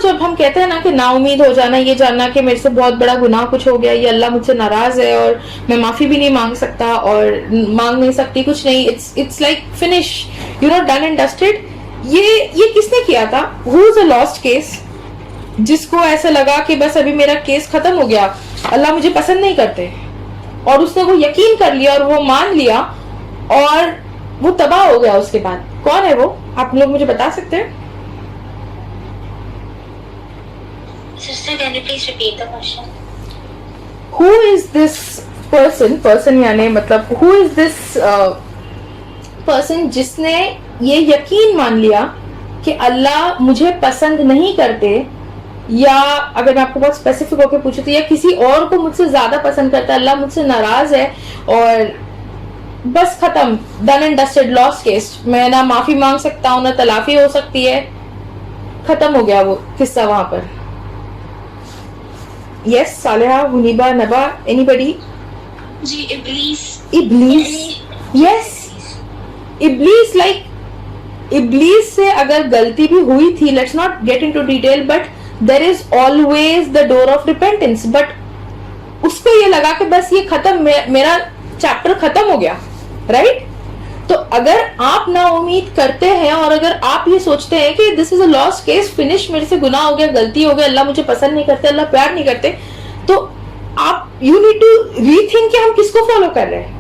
[SPEAKER 1] جب ہم کہتے ہیں نا کہ نا امید ہو جانا, یہ جاننا کہ میرے سے بہت بڑا گناہ کچھ ہو گیا, یہ اللہ مجھ سے ناراض ہے اور میں معافی بھی نہیں مانگ سکتا اور مانگ نہیں سکتی, کچھ نہیں, it's like finish, done and dusted. یہ کس نے کیا تھا؟ ہو از اے لاسٹ کیس, جس کو ایسا لگا کہ بس ابھی میرا کیس ختم ہو گیا, اللہ مجھے پسند نہیں کرتے, اور اس نے وہ یقین کر لیا اور وہ مان لیا اور وہ تباہ ہو گیا اس کے بعد. کون ہے وہ؟ آپ لوگ مجھے بتا سکتے ہیں؟
[SPEAKER 2] Sister, can you please repeat the question?
[SPEAKER 1] Who is this person یعنی مطلب who is this person جس نے یہ یقین مان لیا کہ اللہ مجھے پسند نہیں کرتے, یا اگر میں آپ کو بہت اسپیسیفک ہو کے پوچھوں تو یا کسی اور کو مجھ سے زیادہ پسند کرتا ہے, اللہ مجھ سے ناراض ہے اور بس ختم, ڈن اینڈ ڈسٹڈ, لاسٹ کیس, میں نہ معافی مانگ سکتا ہوں, نہ تلافی ہو سکتی ہے, ختم ہو گیا وہ قصہ وہاں پر. یس, صالحہ, منیبہ, نبا, اینی بڈی؟
[SPEAKER 3] جی ابلیس.
[SPEAKER 1] یس, ابلیس. لائک ابلیس سے اگر غلطی بھی ہوئی تھی, let's not get into detail, but there is always the door of repentance. But اس کو یہ لگا کہ بس یہ ختم, میرا چیپٹر ختم ہو گیا, رائٹ؟ تو اگر آپ نا امید کرتے ہیں اور اگر آپ یہ سوچتے ہیں کہ دس از اے لاسٹ کیس, فنش, میرے سے گناہ ہو گیا, غلطی ہو گیا, اللہ مجھے پسند نہیں کرتے, اللہ پیار نہیں کرتے, تو آپ you need to rethink کہ ہم کس کو فالو کر رہے ہیں.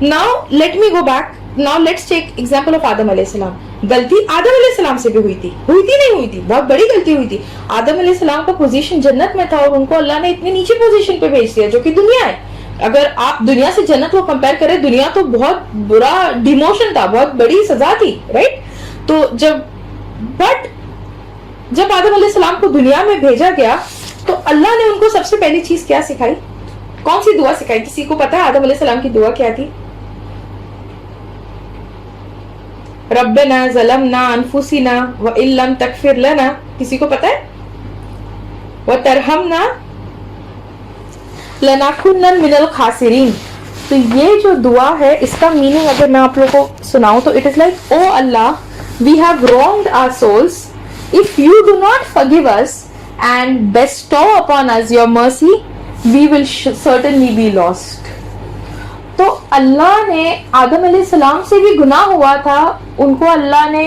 [SPEAKER 1] Now let me go back. Now let's take example of آدم علیہ السلام. غلطی آدم علیہ السلام سے بھی ہوئی تھی نہیں ہوئی تھی, بہت بڑی غلطی ہوئی تھی. آدم علیہ السلام کا پوزیشن جنت میں تھا اور ان کو اللہ نے اتنی نیچے پوزیشن پہ بھیج دیا جو کہ دنیا ہے. اگر آپ دنیا سے جنت کو کمپیئر کریں, دنیا تو بہت برا ڈیموشن تھا, بہت بڑی سزا تھی, رائٹ؟ تو جب آدم علیہ السلام کو دنیا میں بھیجا گیا تو اللہ نے ان کو سب سے پہلی چیز کیا سکھائی؟ کون سی دعا سکھائی؟ کسی کو پتا ہے آدم علیہ السلام کی دعا کیا تھی؟ ربنا ظلمنا انفسنا وان لم تغفر لنا. کسی کو پتا ہے؟ وترحمنا لنکونن من الخاسرین. تو یہ جو دعا ہے اس کا میننگ اگر میں آپ لوگوں کو سناؤں تو اٹ از لائک, او اللہ, we have wronged our souls. If you do not forgive us and bestow upon us your mercy, we will certainly be lost. تو اللہ نے آدم علیہ السلام سے بھی گناہ ہوا تھا, ان کو اللہ نے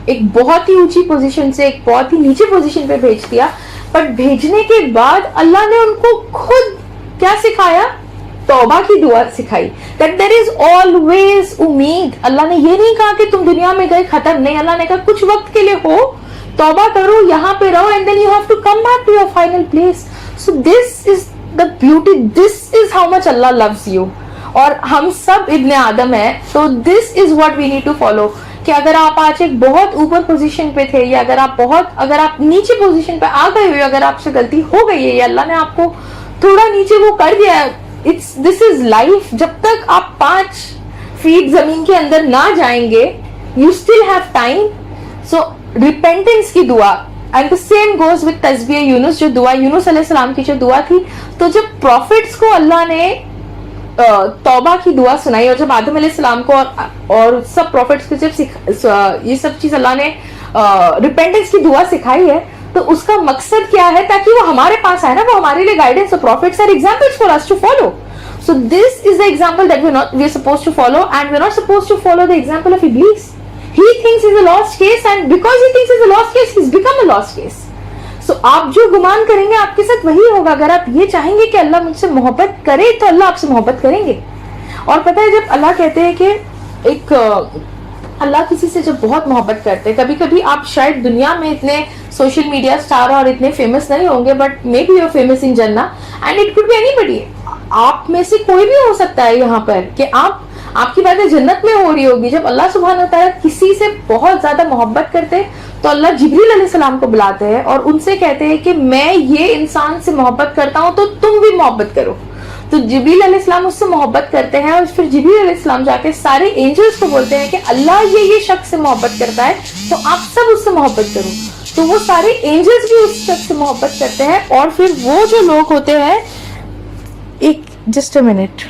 [SPEAKER 1] ایک بہت ہی اونچی پوزیشن سے ایک بہت ہی نیچے پوزیشن پہ بھیج دیا, بٹ بھیجنے کے بعد اللہ نے ان کو خود کیا سکھایا؟ توبہ کی دعا سکھائی. that there is always امید. اللہ نے یہ نہیں کہا کہ تم دنیا میں گئے ختم, نہیں, اللہ نے کہا کچھ وقت کے لیے ہو, توبہ کرو, یہاں پہ رہو, and then you have to come back to your final place. So this is the beauty, this is how much Allah loves you. اور ہم سب ابن آدم ہیں, تو this is what we need to follow. کہ اگر آپ آج ایک بہت اوپر پوزیشن پہ تھے, یا اگر آپ نیچے پوزیشن پہ آ گئے ہوئے, اگر آپ سے غلطی ہو گئی ہے یا اللہ نے آپ کو تھوڑا نیچے وہ کر دیا ہے, دس از لائف. جب تک آپ 5 فیٹ زمین کے اندر نہ جائیں گے, you still have time. So repentance کی دعا, and the same goes with تسبیح یونس, جو دعا یونس علیہ السلام کی جو دعا تھی. تو جب پروفٹس کو اللہ نے توبہ کی دعا سنائی, اور جب آدم علیہ السلام کو اور سب پروفٹس کو جب یہ سب چیز اللہ نے ریپینٹنس کی دعا سکھائی ہے, تو اس کا مقصد کیا ہے؟ تاکہ وہ ہمارے پاس آئے نا, وہ ہمارے لیے گائیڈنس. اور prophets are examples for us to follow. So this is the example that we are supposed to follow, and we are not supposed to follow the example of Iblis. He thinks he's a lost case, and because he thinks he's a lost case, he's become a lost case. So آپ جو گمان کریں گے آپ کے ساتھ وہی ہوگا. اگر آپ یہ چاہیں گے کہ اللہ مجھ سے محبت کرے, تو اللہ آپ سے محبت کریں گے. اور پتہ ہے جب اللہ کہتے ہیں کہ ایک اللہ کسی سے جب بہت محبت کرتے ہیں, کبھی کبھی آپ شاید دنیا میں اتنے سوشل میڈیا اسٹار اور اتنے فیمس نہیں ہوں گے, but may be you famous in جنہ, and it could be anybody. آپ میں سے کوئی بھی ہو سکتا ہے یہاں پر کہ آپ کی باتیں جنت میں ہو رہی ہوگی. جب اللہ سبحانہ و تعالیٰ کسی سے بہت زیادہ محبت کرتے تو اللہ جبریل علیہ السلام کو بلاتے ہیں اور ان سے کہتے ہیں کہ میں یہ انسان سے محبت کرتا ہوں تو تم بھی محبت کرو. تو جبریل علیہ السلام اس سے محبت کرتے ہیں, اور پھر جبریل علیہ السلام جا کے سارے اینجلز کو بولتے ہیں کہ اللہ یہ شخص سے محبت کرتا ہے تو آپ سب اس سے محبت کرو. تو وہ سارے اینجلز بھی اس شخص سے محبت کرتے ہیں. اور پھر وہ جو لوگ ہوتے ہیں, ایک جسٹ اے منٹ,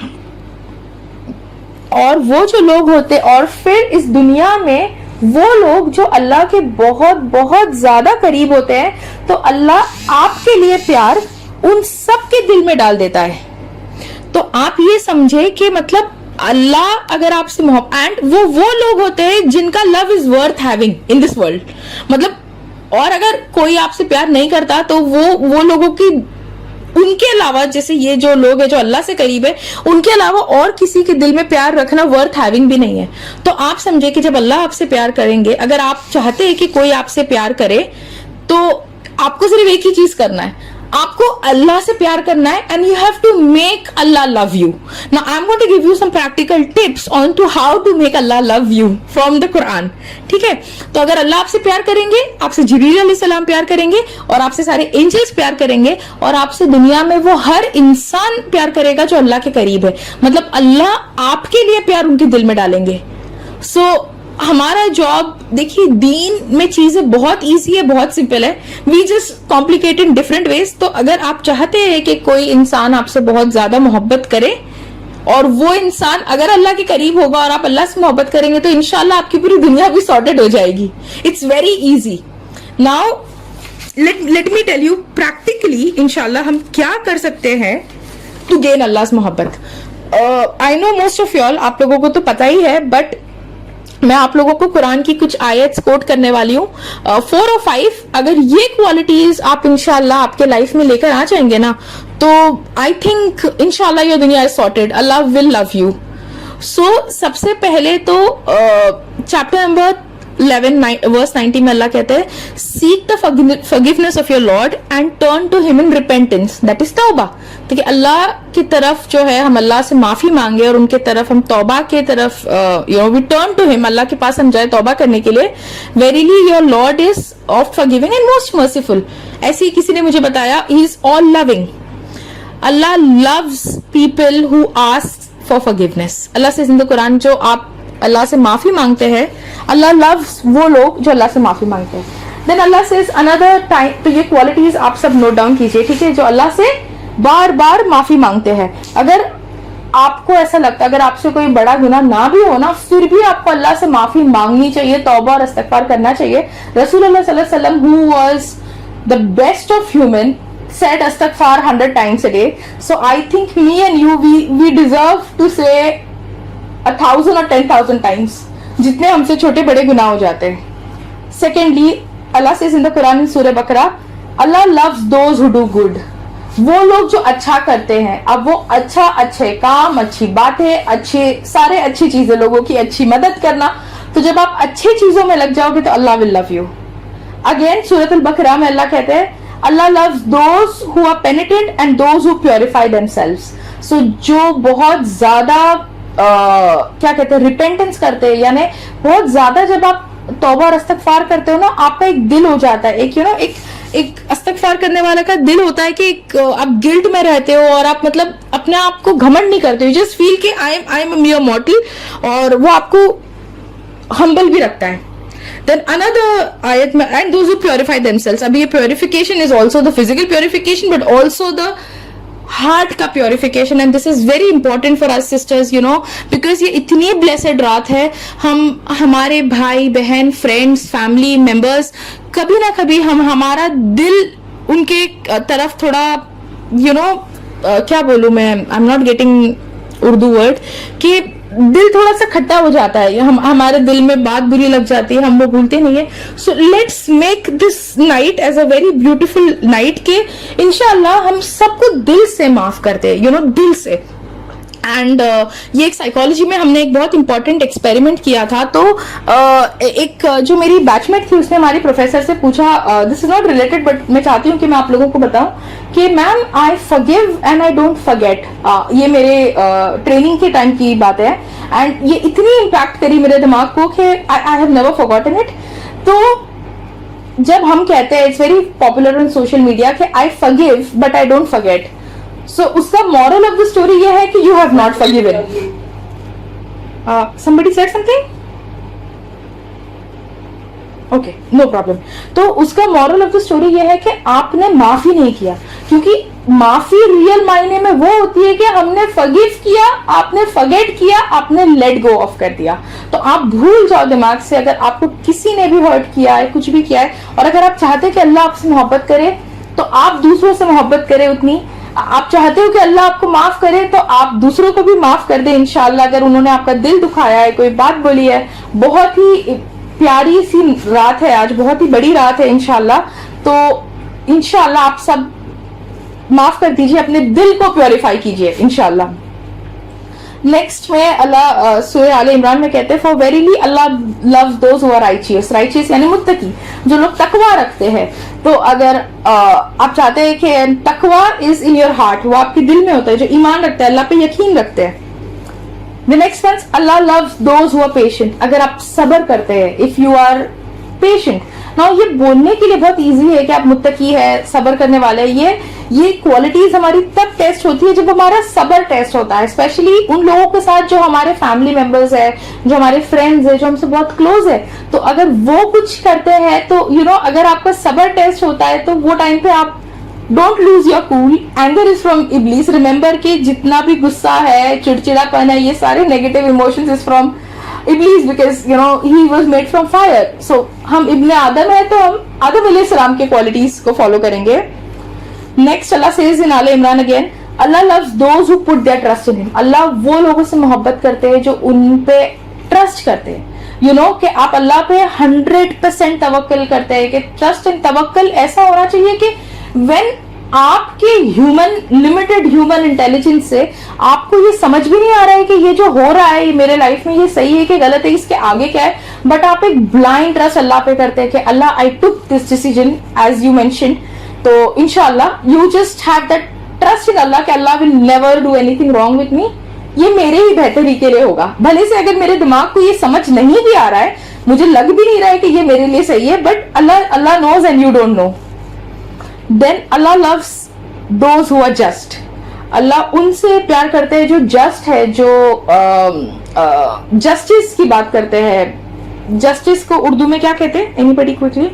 [SPEAKER 1] اور وہ جو لوگ ہوتے, اور پھر اس دنیا میں وہ لوگ جو اللہ کے بہت بہت زیادہ قریب ہوتے ہیں, تو اللہ آپ کے لیے پیار ان سب کے دل میں ڈال دیتا ہے. تو آپ یہ سمجھے کہ مطلب اللہ اگر آپ سے محبت, اینڈ وہ لوگ ہوتے ہیں جن کا love is worth having in this world. مطلب اور اگر کوئی آپ سے پیار نہیں کرتا تو وہ لوگوں کی, ان کے علاوہ جیسے یہ جو لوگ ہیں جو اللہ سے قریب ہے, ان کے علاوہ اور کسی کے دل میں پیار رکھنا ورتھ ہیونگ بھی نہیں ہے. تو آپ سمجھے کہ جب اللہ آپ سے پیار کریں گے, اگر آپ چاہتے ہیں کہ کوئی آپ سے پیار کرے تو آپ کو صرف ایک ہی چیز کرنا ہے, آپ کو اللہ سے پیار کرنا ہے, and you have to make Allah love you. Now I am going to give you some practical tips on to how to make Allah love you from the قرآن. ٹھیک ہے, تو اگر اللہ آپ سے پیار کریں گے, آپ سے جبریل علیہ السلام پیار کریں گے, اور آپ سے سارے اینجلز پیار کریں گے, اور آپ سے دنیا میں وہ ہر انسان پیار کرے گا جو اللہ کے قریب ہے, مطلب اللہ آپ کے لیے پیار ان کے دل میں ڈالیں گے. سو ہمارا جاب, دیکھیے دین میں چیزیں بہت ایزی ہے, بہت سمپل ہے, we just complicate in different ways. تو اگر آپ چاہتے ہیں کہ کوئی انسان آپ سے بہت زیادہ محبت کرے, اور وہ انسان اگر اللہ کے قریب ہوگا اور آپ اللہ سے محبت کریں گے, تو انشاءاللہ آپ کی پوری دنیا بھی سارٹیڈ ہو جائے گی. It's very easy. Now let me tell you practically انشاءاللہ ہم کیا کر سکتے ہیں ٹو گین اللہ محبت. آئی نو موسٹ آف یو آل, آپ لوگوں کو تو پتا ہی ہے, بٹ میں آپ لوگوں کو قرآن کی کچھ آیتس کوٹ کرنے والی ہوں, 4 اور 5. اگر یہ کوالٹیز آپ انشاءاللہ آپ کے لائف میں لے کر آ جائیں گے نا, تو آئی تھنک انشاءاللہ یور دنیا از sorted, Allah will love you. سو سب سے پہلے تو چیپٹر نمبر 11 verse 90 میں اللہ کہتے ہیں, seek the forgiveness of your Lord and turn to him in repentance, that is توبہ. تو کہ اللہ کی طرف جو ہے ہم اللہ سے معافی مانگے, اور ان کے طرف ہم توبہ کے طرف we turn to him, اللہ کے پاس ہم جائے توبہ کرنے کے لیے. Verily your Lord is oft forgiving and most merciful. ایسے ہی کسی نے مجھے بتایا, he is all loving. Allah loves people who ask for forgiveness. اللہ سے زندہ قرآن جو آپ اللہ سے معافی مانگتے ہیں, اللہ loves وہ لوگ جو اللہ سے معافی مانگتے ہیں. Then اللہ says another time, تو یہ کوالٹیز آپ سب نوٹ ڈاؤن کیجئے, ٹھیک ہے, جو اللہ سے بار بار معافی مانگتے ہیں. اگر آپ کو ایسا لگتا ہے اگر آپ سے کوئی بڑا گناہ نہ بھی ہو نا, پھر بھی آپ کو اللہ سے معافی مانگنی چاہیے, توبہ اور استغفار کرنا چاہیے. رسول اللہ صلی اللہ علیہ وسلم who was the best of human said astaghfar 100 times a day. So I think me and you we deserve to say 1000 or 10,000 times, جتنے ہم سے چھوٹے بڑے گناہ ہو جاتے ہیں. سیکنڈلی اللہ سے زندہ قرآن in سورہ بقرہ, اللہ loves those who do good. وہ لوگ جو اچھا کرتے ہیں. اب وہ اچھے کام, اچھی باتیں, سارے اچھی چیزیں, لوگوں کی اچھی مدد کرنا. تو جب آپ اچھی چیزوں میں لگ جاؤ گے تو اللہ will love you. اگین سورۃ البقرہ میں اللہ کہتے ہیں, اللہ loves those who are penitent and those who purify themselves. So جو بہت زیادہ کیا کہتے ہیں ریپینٹنس کرتے ہیں, یعنی بہت زیادہ جب آپ توبہ اور استغفار کرتے ہو نا, آپ کا ایک دل ہو جاتا ہے, ایک استغفار کرنے والا کا دل ہوتا ہے کہ آپ گلٹ میں رہتے ہو, اور آپ مطلب اپنے آپ کو گھمنڈ نہیں کرتے ہو, جسٹ فیل کہ I am a mere mortal, اور وہ آپ کو ہمبل بھی رکھتا ہے. Then another ayat میں, and those who purify themselves, اب یہ purification is also the physical purification but also the heart کا purification, and this is very important for us sisters, you know, because یہ اتنی blessed رات ہے. ہم ہمارے بھائی بہن, friends, family members, کبھی نہ کبھی ہمارا دل ان کے طرف تھوڑا you know کیا بولوں میں, I'm not getting Urdu word, کہ دل تھوڑا سا کھٹا ہو جاتا ہے, ہمارے دل میں بات بری لگ جاتی ہے, ہم وہ بھولتے نہیں ہیں. So let's make this night as a very beautiful night, کہ انشاءاللہ ہم سب کو دل سے معاف کرتے ہیں, دل سے.
[SPEAKER 4] اینڈ یہ ایک سائیکالوجی میں ہم نے ایک بہت امپورٹنٹ ایکسپیریمنٹ کیا تھا. تو ایک جو میری بیچ میٹ تھی اس نے ہماری پروفیسر سے پوچھا, دس از ناٹ ریلیٹڈ بٹ میں چاہتی ہوں کہ میں آپ لوگوں کو بتاؤں کہ ma'am I forgive and I don't forget. یہ میرے ٹریننگ کے ٹائم کی بات ہے اینڈ یہ اتنی امپیکٹ کری میرے دماغ کو کہ I have never forgotten it. تو جب ہم کہتے ہیں it's very popular on social media کہ I forgive but I don't forget, so اس کا مورل آف دا اسٹوری یہ ہے کہ you have not forgiven. somebody said something? Okay, no problem. تو اس کا مورل آف دا اسٹوری یہ ہے کہ آپ نے معافی نہیں کیا, کیونکہ معافی ریئل معنی میں وہ ہوتی ہے کہ ہم نے فرگیو کیا, آپ نے فرگیٹ کیا, آپ نے لیٹ گو آف کر دیا. تو آپ بھول جاؤ دماغ سے اگر آپ کو کسی نے بھی ہرٹ کیا ہے, کچھ بھی کیا ہے, اور اگر آپ چاہتے کہ اللہ آپ سے محبت کرے تو آپ دوسروں سے محبت کرے اتنی. آپ چاہتے ہو کہ اللہ آپ کو معاف کرے تو آپ دوسروں کو بھی معاف کر دیں انشاءاللہ. اگر انہوں نے آپ کا دل دکھایا ہے, کوئی بات بولی ہے, بہت ہی پیاری سی رات ہے آج, بہت ہی بڑی رات ہے انشاءاللہ, تو انشاءاللہ آپ سب معاف کر دیجئے, اپنے دل کو پیوریفائی کیجئے انشاءاللہ. نیکسٹ میں اللہ سورہ آل عمران میں کہتے ہیں for verily Allah loves those who are righteous. Righteous یعنی متقی, جو لوگ تقوی رکھتے ہیں. تو اگر آپ چاہتے ہیں کہ تقوی از ان یور ہارٹ, وہ آپ کے دل میں ہوتا ہے, جو ایمان رکھتا ہے, اللہ پہ یقین رکھتے ہیں. The next one, Allah loves those who are patient. اگر آپ صبر کرتے ہیں, if you are patient. Now یہ بولنے کے لیے بہت ایزی ہے کہ آپ متقی ہے, صبر کرنے والے. یہ کوالٹیز ہماری تب ٹیسٹ ہوتی ہے جب ہمارا صبر ٹیسٹ ہوتا ہے, اسپیشلی ان لوگوں کے ساتھ جو ہمارے فیملی ممبرز ہے, جو ہمارے فرینڈز ہیں, جو ہم سے بہت کلوز ہے. تو اگر وہ کچھ کرتے ہیں تو اگر آپ کا صبر ٹیسٹ ہوتا ہے تو وہ ٹائم پہ آپ don't lose your cool. Anger is from ابلیس. ریمبر کہ جتنا بھی غصہ ہے, چڑچڑا پن ہے, یہ سارے نیگیٹو ایموشنز از فرام ابلیس, because he was made from fire. So ہم ابن آدم ہے تو ہم آدم علیہ السلام کے کوالٹیز کو فالو کریں گے. نیکسٹ اللہ سیز ان آل عمران اگین, اللہ loves those who put their trust in him. اللہ وہ لوگوں سے محبت کرتے ہیں جو ان پہ ٹرسٹ کرتے ہیں. کہ آپ اللہ پہ 100% توکل کرتے ہیں, کہ ٹرسٹ اینڈ توکل ایسا ہونا چاہیے کہ when آپ کے لمیٹڈ ہیومن انٹیلیجنس سے آپ کو یہ سمجھ بھی نہیں آ رہا ہے کہ یہ جو ہو رہا ہے میرے لائف میں یہ صحیح ہے کہ غلط ہے, اس کے آگے کیا ہے, بٹ آپ ایک بلائنڈ ٹرسٹ اللہ پہ کرتے ہیں کہ Allah I took this decision as you mentioned. تو انشاءاللہ you just have that trust in Allah کہ Allah will never do anything wrong with me. یہ میرے ہی بہتری کے لیے ہوگا, بھلے سے اگر میرے دماغ کو یہ سمجھ نہیں بھی آ رہا ہے, مجھے لگ بھی نہیں رہا ہے کہ یہ میرے لیے صحیح ہے, بٹ اللہ knows and you don't know. Then Allah loves those who are just. اللہ ان سے پیار کرتے ہیں جو جسٹ ہے, جو جسٹس کی بات کرتے ہیں. جسٹس کو اردو میں کیا کہتے ہیں, anybody quickly?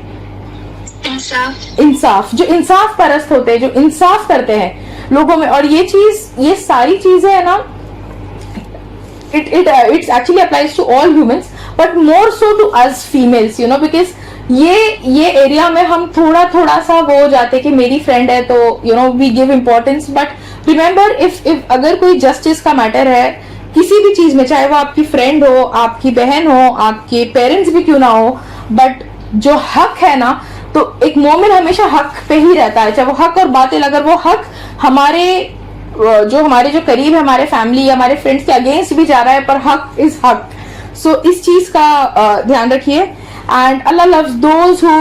[SPEAKER 4] انصاف. جو انصاف پرست ہوتے ہیں, جو انصاف کرتے ہیں لوگوں میں. اور یہ ساری چیزیں ہے نا, it actually applies to all humans but more so to us females, because یہ ایریا میں ہم تھوڑا سا وہ ہو جاتے کہ میری فرینڈ ہے تو وی گیو امپورٹینس. بٹ ریمبر اگر کوئی جسٹس کا میٹر ہے کسی بھی چیز میں, چاہے وہ آپ کی فرینڈ ہو, آپ کی بہن ہو, آپ کے پیرنٹس بھی کیوں نہ ہو, بٹ جو حق ہے نا, تو ایک مومن ہمیشہ حق پہ ہی رہتا ہے, چاہے وہ حق اور باطل. اگر وہ حق ہمارے جو قریب ہے, ہمارے فیملی یا ہمارے فرینڈس کے اگینسٹ بھی جا رہا ہے, پر حق از حق. سو اس چیز کا دھیان رکھیے. And Allah loves those who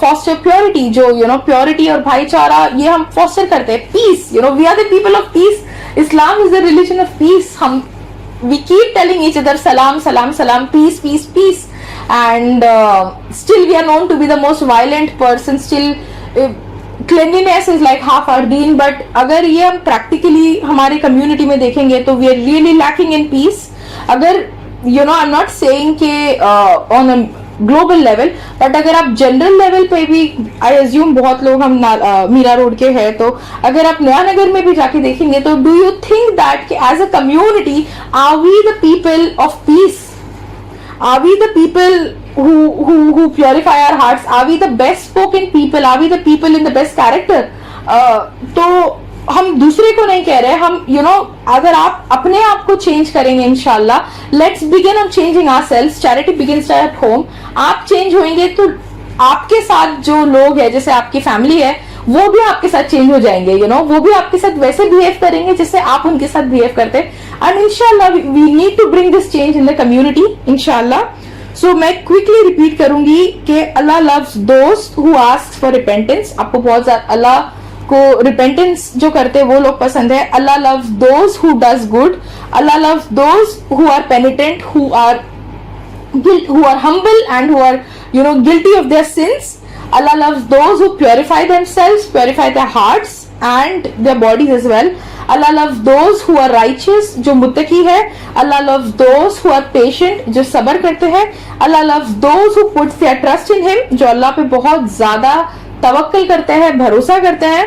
[SPEAKER 4] foster purity. جو پیورٹی اور بھائی چارہ یہ ہم فاسٹر کرتے ہیں. پیس, we are the people of peace. Islam is the religion of peace. We keep telling each other salam, salam, salam, peace, peace, peace. And still we are known to be the most violent person. Still cleanliness is like half our deen. But اگر یہ ہم practically ہماری community میں دیکھیں گے تو we are really lacking in peace. اگر I'm not saying کہ on a global level, but اگر آپ جنرل لیول پہ بھی, آئی ایزیوم بہت لوگ ہم میرا روڈ کے ہیں, تو اگر آپ نیا نگر میں بھی جا کے دیکھیں گے تو ڈو یو تھنک دیٹ کہ as a community are we the people of peace, are we the people who purify our hearts, are we the best spoken people, are we the people in the best character? تو ہم دوسرے کو نہیں کہہ رہے, ہم اگر آپ اپنے آپ کو چینج کریں گے انشاءاللہ, let's begin on changing ourselves. Charity begins at home. آپ چینج ہوئیں گے تو آپ کے ساتھ جو لوگ ہیں, جیسے آپ کی فیملی ہے, وہ بھی آپ کے ساتھ چینج ہو جائیں گے, وہ بھی آپ کے ساتھ ویسے بہیو کریں گے جیسے آپ ان کے ساتھ بہیو کرتے ہیں. اینڈ انشاءاللہ we need to bring this change in the community انشاءاللہ. سو میں کوئکلی ریپیٹ کروں گی کہ Allah loves those who ask for repentance. آپ کو بہت زیادہ اللہ کو ریپینٹنس جو کرتے وہ لوگ پسند ہے. Allah loves those who does good. Allah loves those who are penitent, who are humble and who are guilty of their sins. Allah loves those who purify themselves, purify their hearts and their bodies as well. Allah loves those who are righteous, جو متقی ہے. Allah loves those who are patient, جو صبر کرتے ہیں. Allah loves those who put their trust in him, جو اللہ پہ بہت زیادہ توکل کرتے ہیں, بھروسہ کرتے ہیں.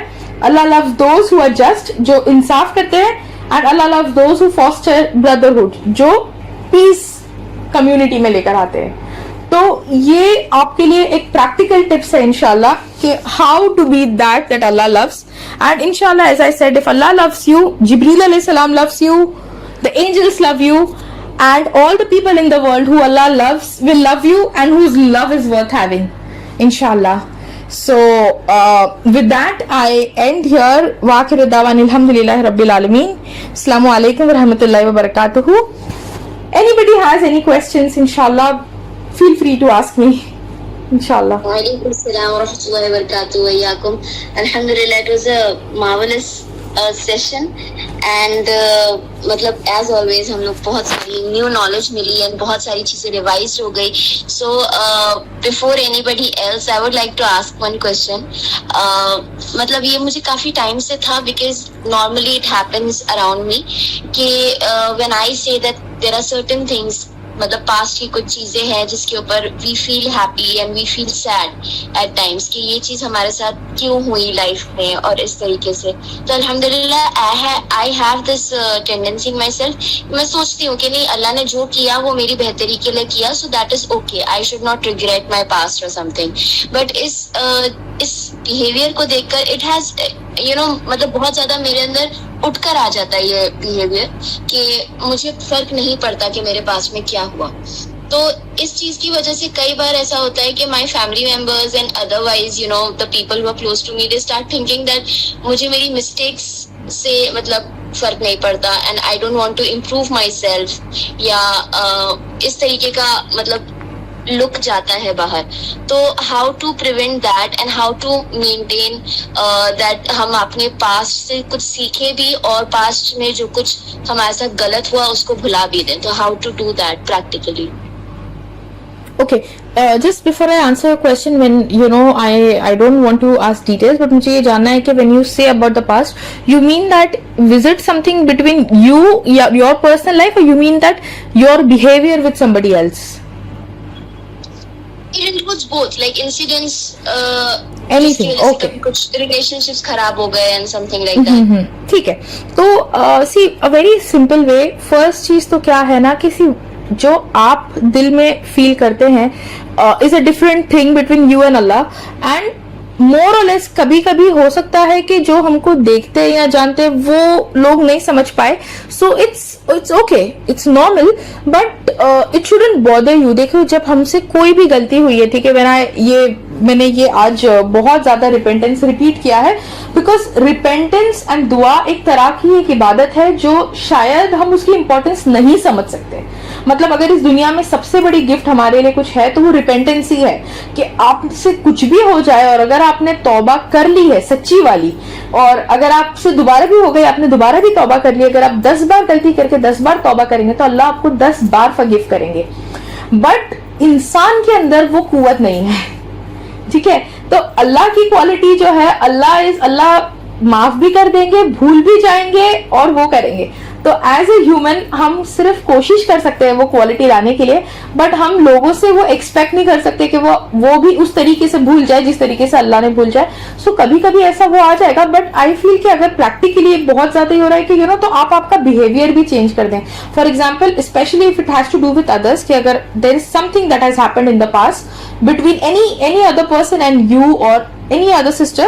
[SPEAKER 4] Allah loves those who are just, جو انصاف کرتے ہیں. And Allah loves those who foster brotherhood, جو peace کمیونٹی میں لے کر آتے ہیں. تو یہ آپ کے لیے ایک پریکٹیکل ٹپس ہے انشاءاللہ کہ how to be that Allah loves. And انشاءاللہ as I said, if Allah loves you, جبریل علیہ السلام loves you, the angels love you, and all the people in the world who Allah loves will love you, and whose love is worth having inshallah. So with that I end here. Wa akhiru da'wana alhamdulillahi rabbil alamin. Assalamu alaikum wa rahmatullahi wa barakatuh. Anybody has any questions, inshallah, feel free to ask me, inshallah.
[SPEAKER 2] Walaikum assalam wa rahmatullahi wa barakatuh. Waiyakum. Alhamdulillah, it was a marvelous session, and matlab as always hum log bahut sari new knowledge mili and bahut sari cheezein revised ho gayi. So before anybody else I would like to ask one question. matlab ye mujhe kafi time se tha, because normally it happens around me ki when I say that there are certain things, مطلب past کی کچھ چیزیں ہیں جس کے اوپر we feel happy and we feel sad at times کہ یہ چیز ہمارے ساتھ کیوں ہوئی لائف میں اور اس طریقے سے. تو الحمدللہ I have this tendency in my self, میں سوچتی ہوں کہ نہیں, اللہ نے جو کیا وہ میری بہتری کے لیے کیا, so that is okay, I should not regret my past اور سم تھنگ. بٹ اس بیہیویئر کو دیکھ کر اٹ ہیز مطلب بہت زیادہ میرے اندر اٹھ کر آ جاتا ہے یہ بیہیویئر کہ مجھے فرق نہیں پڑتا کہ میرے پاس میں کیا ہوا. تو اس چیز کی وجہ سے کئی بار ایسا ہوتا ہے کہ my family members and otherwise the people who are close to me, they start thinking that مجھے میری مسٹیکس سے مطلب فرق نہیں پڑتا, and I don't want to improve myself, یا اس طریقے کا مطلب لک جاتا ہے باہر. تو how to prevent that and how to maintain that ہم اپنے پاسٹ سے کچھ سیکھیں بھی اور پاسٹ میں جو کچھ ہمارے ساتھ غلط ہوا اس کو بھلا بھی دیں. تو how to do that practically.
[SPEAKER 4] Okay, just before I answer your question, when I don't want to ask details, but مجھے یہ جاننا ہے کہ when you say about the past, you mean that visit something between you, your personal life, or you mean that your behavior with somebody else?
[SPEAKER 2] It includes both, like incidents,
[SPEAKER 4] Anything, okay.
[SPEAKER 2] کچھ relationships خراب ہو گئے and something like that.
[SPEAKER 4] ٹھیک ہے. تو see, a very simple way, first چیز تو کیا ہے نا, کسی جو آپ دل میں فیل کرتے ہیں is a different thing between you and Allah, and more or less کبھی کبھی ہو سکتا ہے کہ جو ہم کو دیکھتے یا جانتے وہ لوگ نہیں سمجھ پائے, so it's okay, it's normal, but it shouldn't bother you. دیکھو, جب ہم سے کوئی بھی غلطی ہوئی ہے, ٹھیک ہے, میں نے یہ آج بہت زیادہ ریپینٹنس ریپیٹ کیا ہے, بیکاز ریپینٹنس اینڈ دعا ایک طرح کی ایک عبادت ہے جو شاید ہم اس کی امپورٹنس نہیں سمجھ سکتے. مطلب اگر اس دنیا میں سب سے بڑی گفٹ ہمارے لیے کچھ ہے تو وہ ریپینٹنس ہی ہے, کہ آپ سے کچھ بھی ہو جائے اور اگر آپ نے توبہ کر لی ہے سچی والی, اور اگر آپ سے دوبارہ بھی ہو گئی, آپ نے دوبارہ بھی توبہ کر لی, اگر آپ 10 بار غلطی کر کے 10 بار توبہ کریں گے تو اللہ آپ کو 10 بار فورگیو کریں گے. بٹ انسان کے اندر وہ قوت نہیں ہے, ٹھیک ہے. تو اللہ کی کوالٹی جو ہے, اللہ معاف بھی کر دیں گے, بھول بھی جائیں گے اور وہ کریں گے. تو ایز اے ہیومن ہم صرف کوشش کر سکتے ہیں وہ کوالٹی لانے کے لیے, بٹ ہم لوگوں سے وہ ایکسپیکٹ نہیں کر سکتے کہ وہ بھی اس طریقے سے بھول جائے جس طریقے سے اللہ نے بھول جائے. سو کبھی کبھی ایسا وہ آ جائے گا, بٹ آئی فیل کہ اگر پریکٹیکلی بہت زیادہ ہی ہو رہا ہے کہ تو آپ کا بہیویئر بھی چینج کر دیں. For example, especially if it has to do with others, کہ اگر there is something that has happened in the past between any other person and you, or any other sister,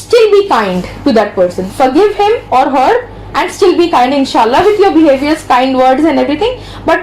[SPEAKER 4] still be kind to that person, forgive him or her and still be kind inshallah with your behaviors, kind words and everything. But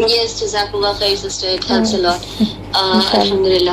[SPEAKER 2] Yes, Jazakallah khair, sister. It helps a lot. Alhamdulillah.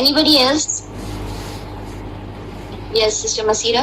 [SPEAKER 2] Anybody else? Yes, Sister Masira.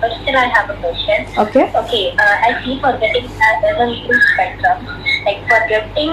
[SPEAKER 5] but still I have a question.
[SPEAKER 4] Okay.
[SPEAKER 5] Okay, I see forgetting as a two spectrum. Like forgetting,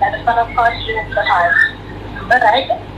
[SPEAKER 5] that is one of course you have the harm. But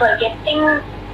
[SPEAKER 5] forgetting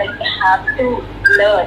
[SPEAKER 5] like you have to learn.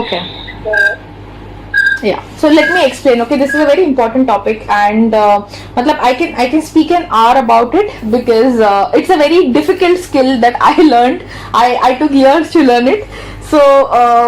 [SPEAKER 4] Okay. Yeah, so let me explain. Okay, this is a very important topic, and matlab I can speak an hour about it because it's a very difficult skill that I learned. I took years to learn it. So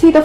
[SPEAKER 4] see the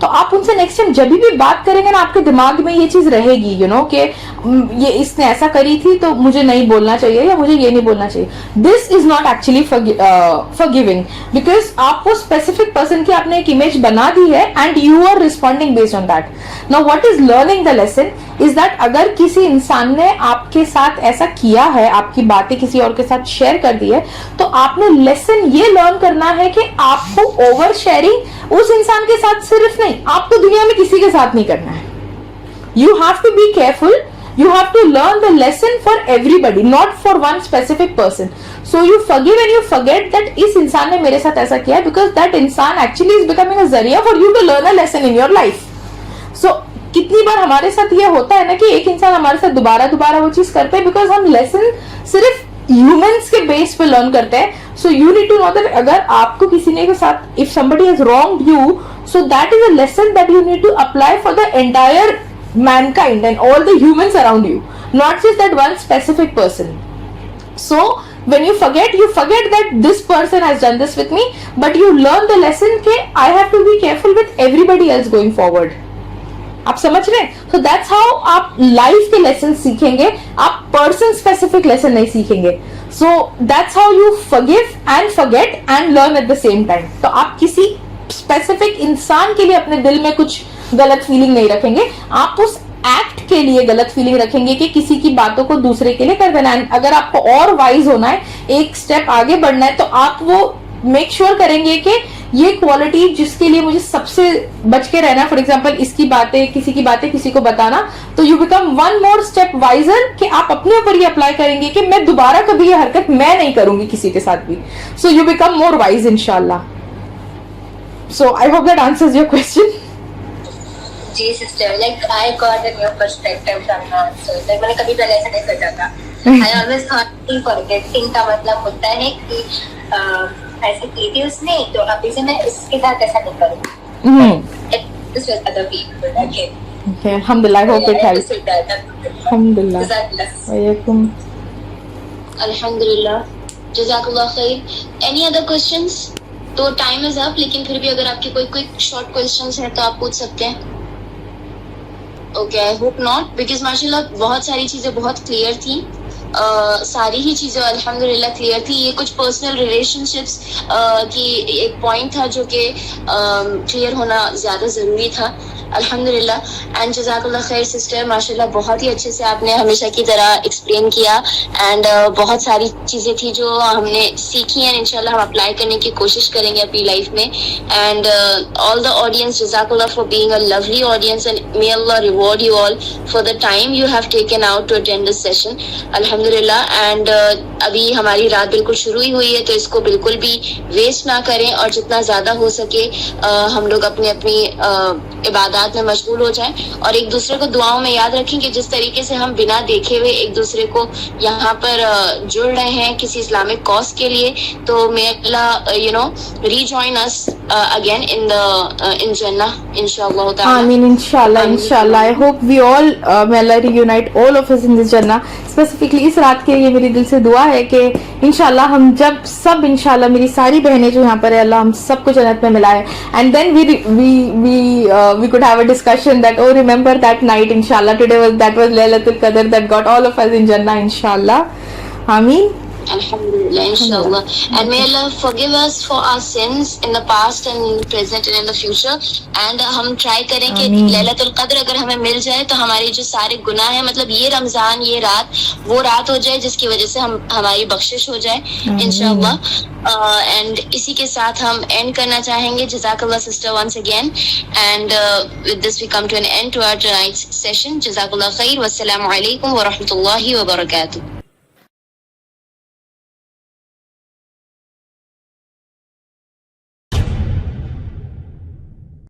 [SPEAKER 4] تو آپ ان سے next time جب بھی بات کریں گے نا آپ کے دماغ میں یہ چیز رہے گی یو نو کہ یہ اس نے ایسا کری تھی تو مجھے نہیں بولنا چاہیے یا مجھے یہ نہیں بولنا چاہیے. This is not actually forgiving because آپ کو اسپیسیفک پرسن کی آپ نے ایک امیج بنا دی ہے and you are responding based on that. Now what is learning the lesson is that اگر کسی انسان نے آپ کے ساتھ ایسا کیا ہے, آپ کی باتیں کسی اور کے ساتھ شیئر کر دی ہے, تو آپ نے لیسن یہ لرن کرنا ہے کہ آپ کو اوور شیئرنگ اس انسان کے ساتھ صرف نہیں, آپ کو دنیا میں کسی کے ساتھ نہیں کرنا ہے. You have to be careful. You have to learn the lesson for everybody, not for one specific person. So you forgive and you forget that اس انسان نے میرے ساتھ ایسا کیا because that انسان actually is becoming a ذریعہ for you to learn a lesson in your life. سو کتنی بار ہمارے ساتھ یہ ہوتا ہے نا کہ ایک انسان ہمارے ساتھ دوبارہ وہ چیز کرتے ہیں بیکاز ہم لیسن صرف ہیومنس کے بیس پہ لرن کرتے ہیں. So you need to know that اگر آپ کو کسی نے کے ساتھ if somebody has wronged you, so that is a lesson that you need to apply for the entire mankind and all the humans around you, not just that one specific person. So when you forget that this person has done this with me, but you learn the lesson کہ I have to be careful with everybody else going forward. آپ سمجھ رہے ہیں؟ So that's how آپ life کے lesson سیکھیں گے, آپ پرسن اسپیسیفک لیسن نہیں سیکھیں گے. So that's how you forgive and forget and learn at the same time. تو آپ کسی اسپیسیفک انسان کے لیے اپنے دل میں کچھ غلط فیلنگ نہیں رکھیں گے, آپ اس ایکٹ کے لیے غلط فیلنگ رکھیں گے کہ کسی کی باتوں کو دوسرے کے لیے کر دینا ہے. اگر آپ کو اور وائز ہونا ہے, ایک اسٹیپ آگے بڑھنا ہے, تو آپ وہ میک شیور کریں گے کہ یہ کوالٹی جس کے لیے مجھے سب سے بچ کے رہنا, فار ایگزامپل اس کی باتیں کسی کو بتانا, تو you become one more step wiser کہ آپ اپنے اوپر یہ اپلائی کریں گے کہ میں دوبارہ کبھی یہ حرکت میں نہیں کروں گی کسی کے ساتھ بھی. So you become more wise انشاءاللہ. So I hope that answers your question.
[SPEAKER 5] جی sister, like I got a new perspective from your answer. Like میں نے کبھی پہلے ایسا نہیں سوچا تھا. آئی آلویز تھاٹ کہ فارگیٹنگ کا مطلب ہوتا ہے کہ ایسے کی تھی اس نے تو ابھی سے میں اس کے ساتھ ایسا نہیں کروں.
[SPEAKER 4] الحمدللہ, I hope it helps. الحمدللہ. وعلیکم.
[SPEAKER 2] الحمدللہ, جزاک اللہ خیر. Any other questions? تو ٹائم از اپ, لیکن پھر بھی اگر آپ کے کوئی کوئک شارٹ کوشچنس ہیں تو آپ پوچھ سکتے ہیں. Okay, I hope not, because ماشاء اللہ بہت ساری چیزیں بہت کلیئر تھیں. ساری ہی چیزیں الحمدللہ کلیئر تھی. یہ کچھ پرسنل ریلیشن شپس کی ایک پوائنٹ تھا جو کہ کلیئر ہونا زیادہ ضروری تھا. الحمدللہ. اینڈ جزاک اللہ خیر سسٹر, ماشاء اللہ بہت ہی اچھے سے آپ نے ہمیشہ کی طرح ایکسپلین کیا. اینڈ بہت ساری چیزیں تھی جو ہم نے سیکھی ہیں, انشاءاللہ ہم اپلائی کرنے کی کوشش کریں گے اپنی لائف میں. اینڈ آل دا آڈینس, جزاک اللہ for being a lovely audience, and may Allah reward you all for the time you have taken out to attend this session. الحمدللہ. اینڈ ابھی ہماری رات بالکل شروع ہی ہوئی ہے, تو اس کو بالکل بھی ویسٹ نہ کریں, اور جتنا زیادہ ہو سکے ہم لوگ اپنی عبادات میں مشغول ہو جائیں, اور ایک دوسرے کو دعاؤں میں یاد رکھیں کہ جس طریقے سے ہم بنا دیکھے ہوئے ایک دوسرے کو یہاں پر جڑ رہے ہیں کسی اسلامک کاز کے لیے, تو may Allah rejoin us again in Jannah inshallah ta'ala.
[SPEAKER 4] Ameen, inshallah. I hope we all may Allah reunite all of us in this Jannah. Specifically اس رات کے لیے میری دل سے دعا ہے کہ انشاءاللہ ہم جب سب انشاءاللہ میری ساری بہنیں جو یہاں پر ہے, اللہ ہم سب کو جنت میں ملائے. And then we could have a discussion that, oh, remember that night inshallah, that was Laylatul Qadr that got all of us in Jannah inshallah. Ameen.
[SPEAKER 2] Alhamdulillah, inshallah. And may Allah forgive us for our sins in the past and in the present and in the future. And ہم try کریں کہ لیلۃ القدر اگر ہمیں مل جائے تو ہمارے جو سارے گناہ ہیں, مطلب یہ رمضان, یہ رات وہ رات ہو جائے جس کی وجہ سے ہماری بخشش ہو جائے انشاءاللہ. اینڈ اسی کے ساتھ ہم اینڈ کرنا چاہیں گے. جزاک اللہ sister once again. And with this we come to an end to our tonight's session. جزاک اللہ خیر. والسلام علیکم ورحمۃ اللہ وبرکاتہ.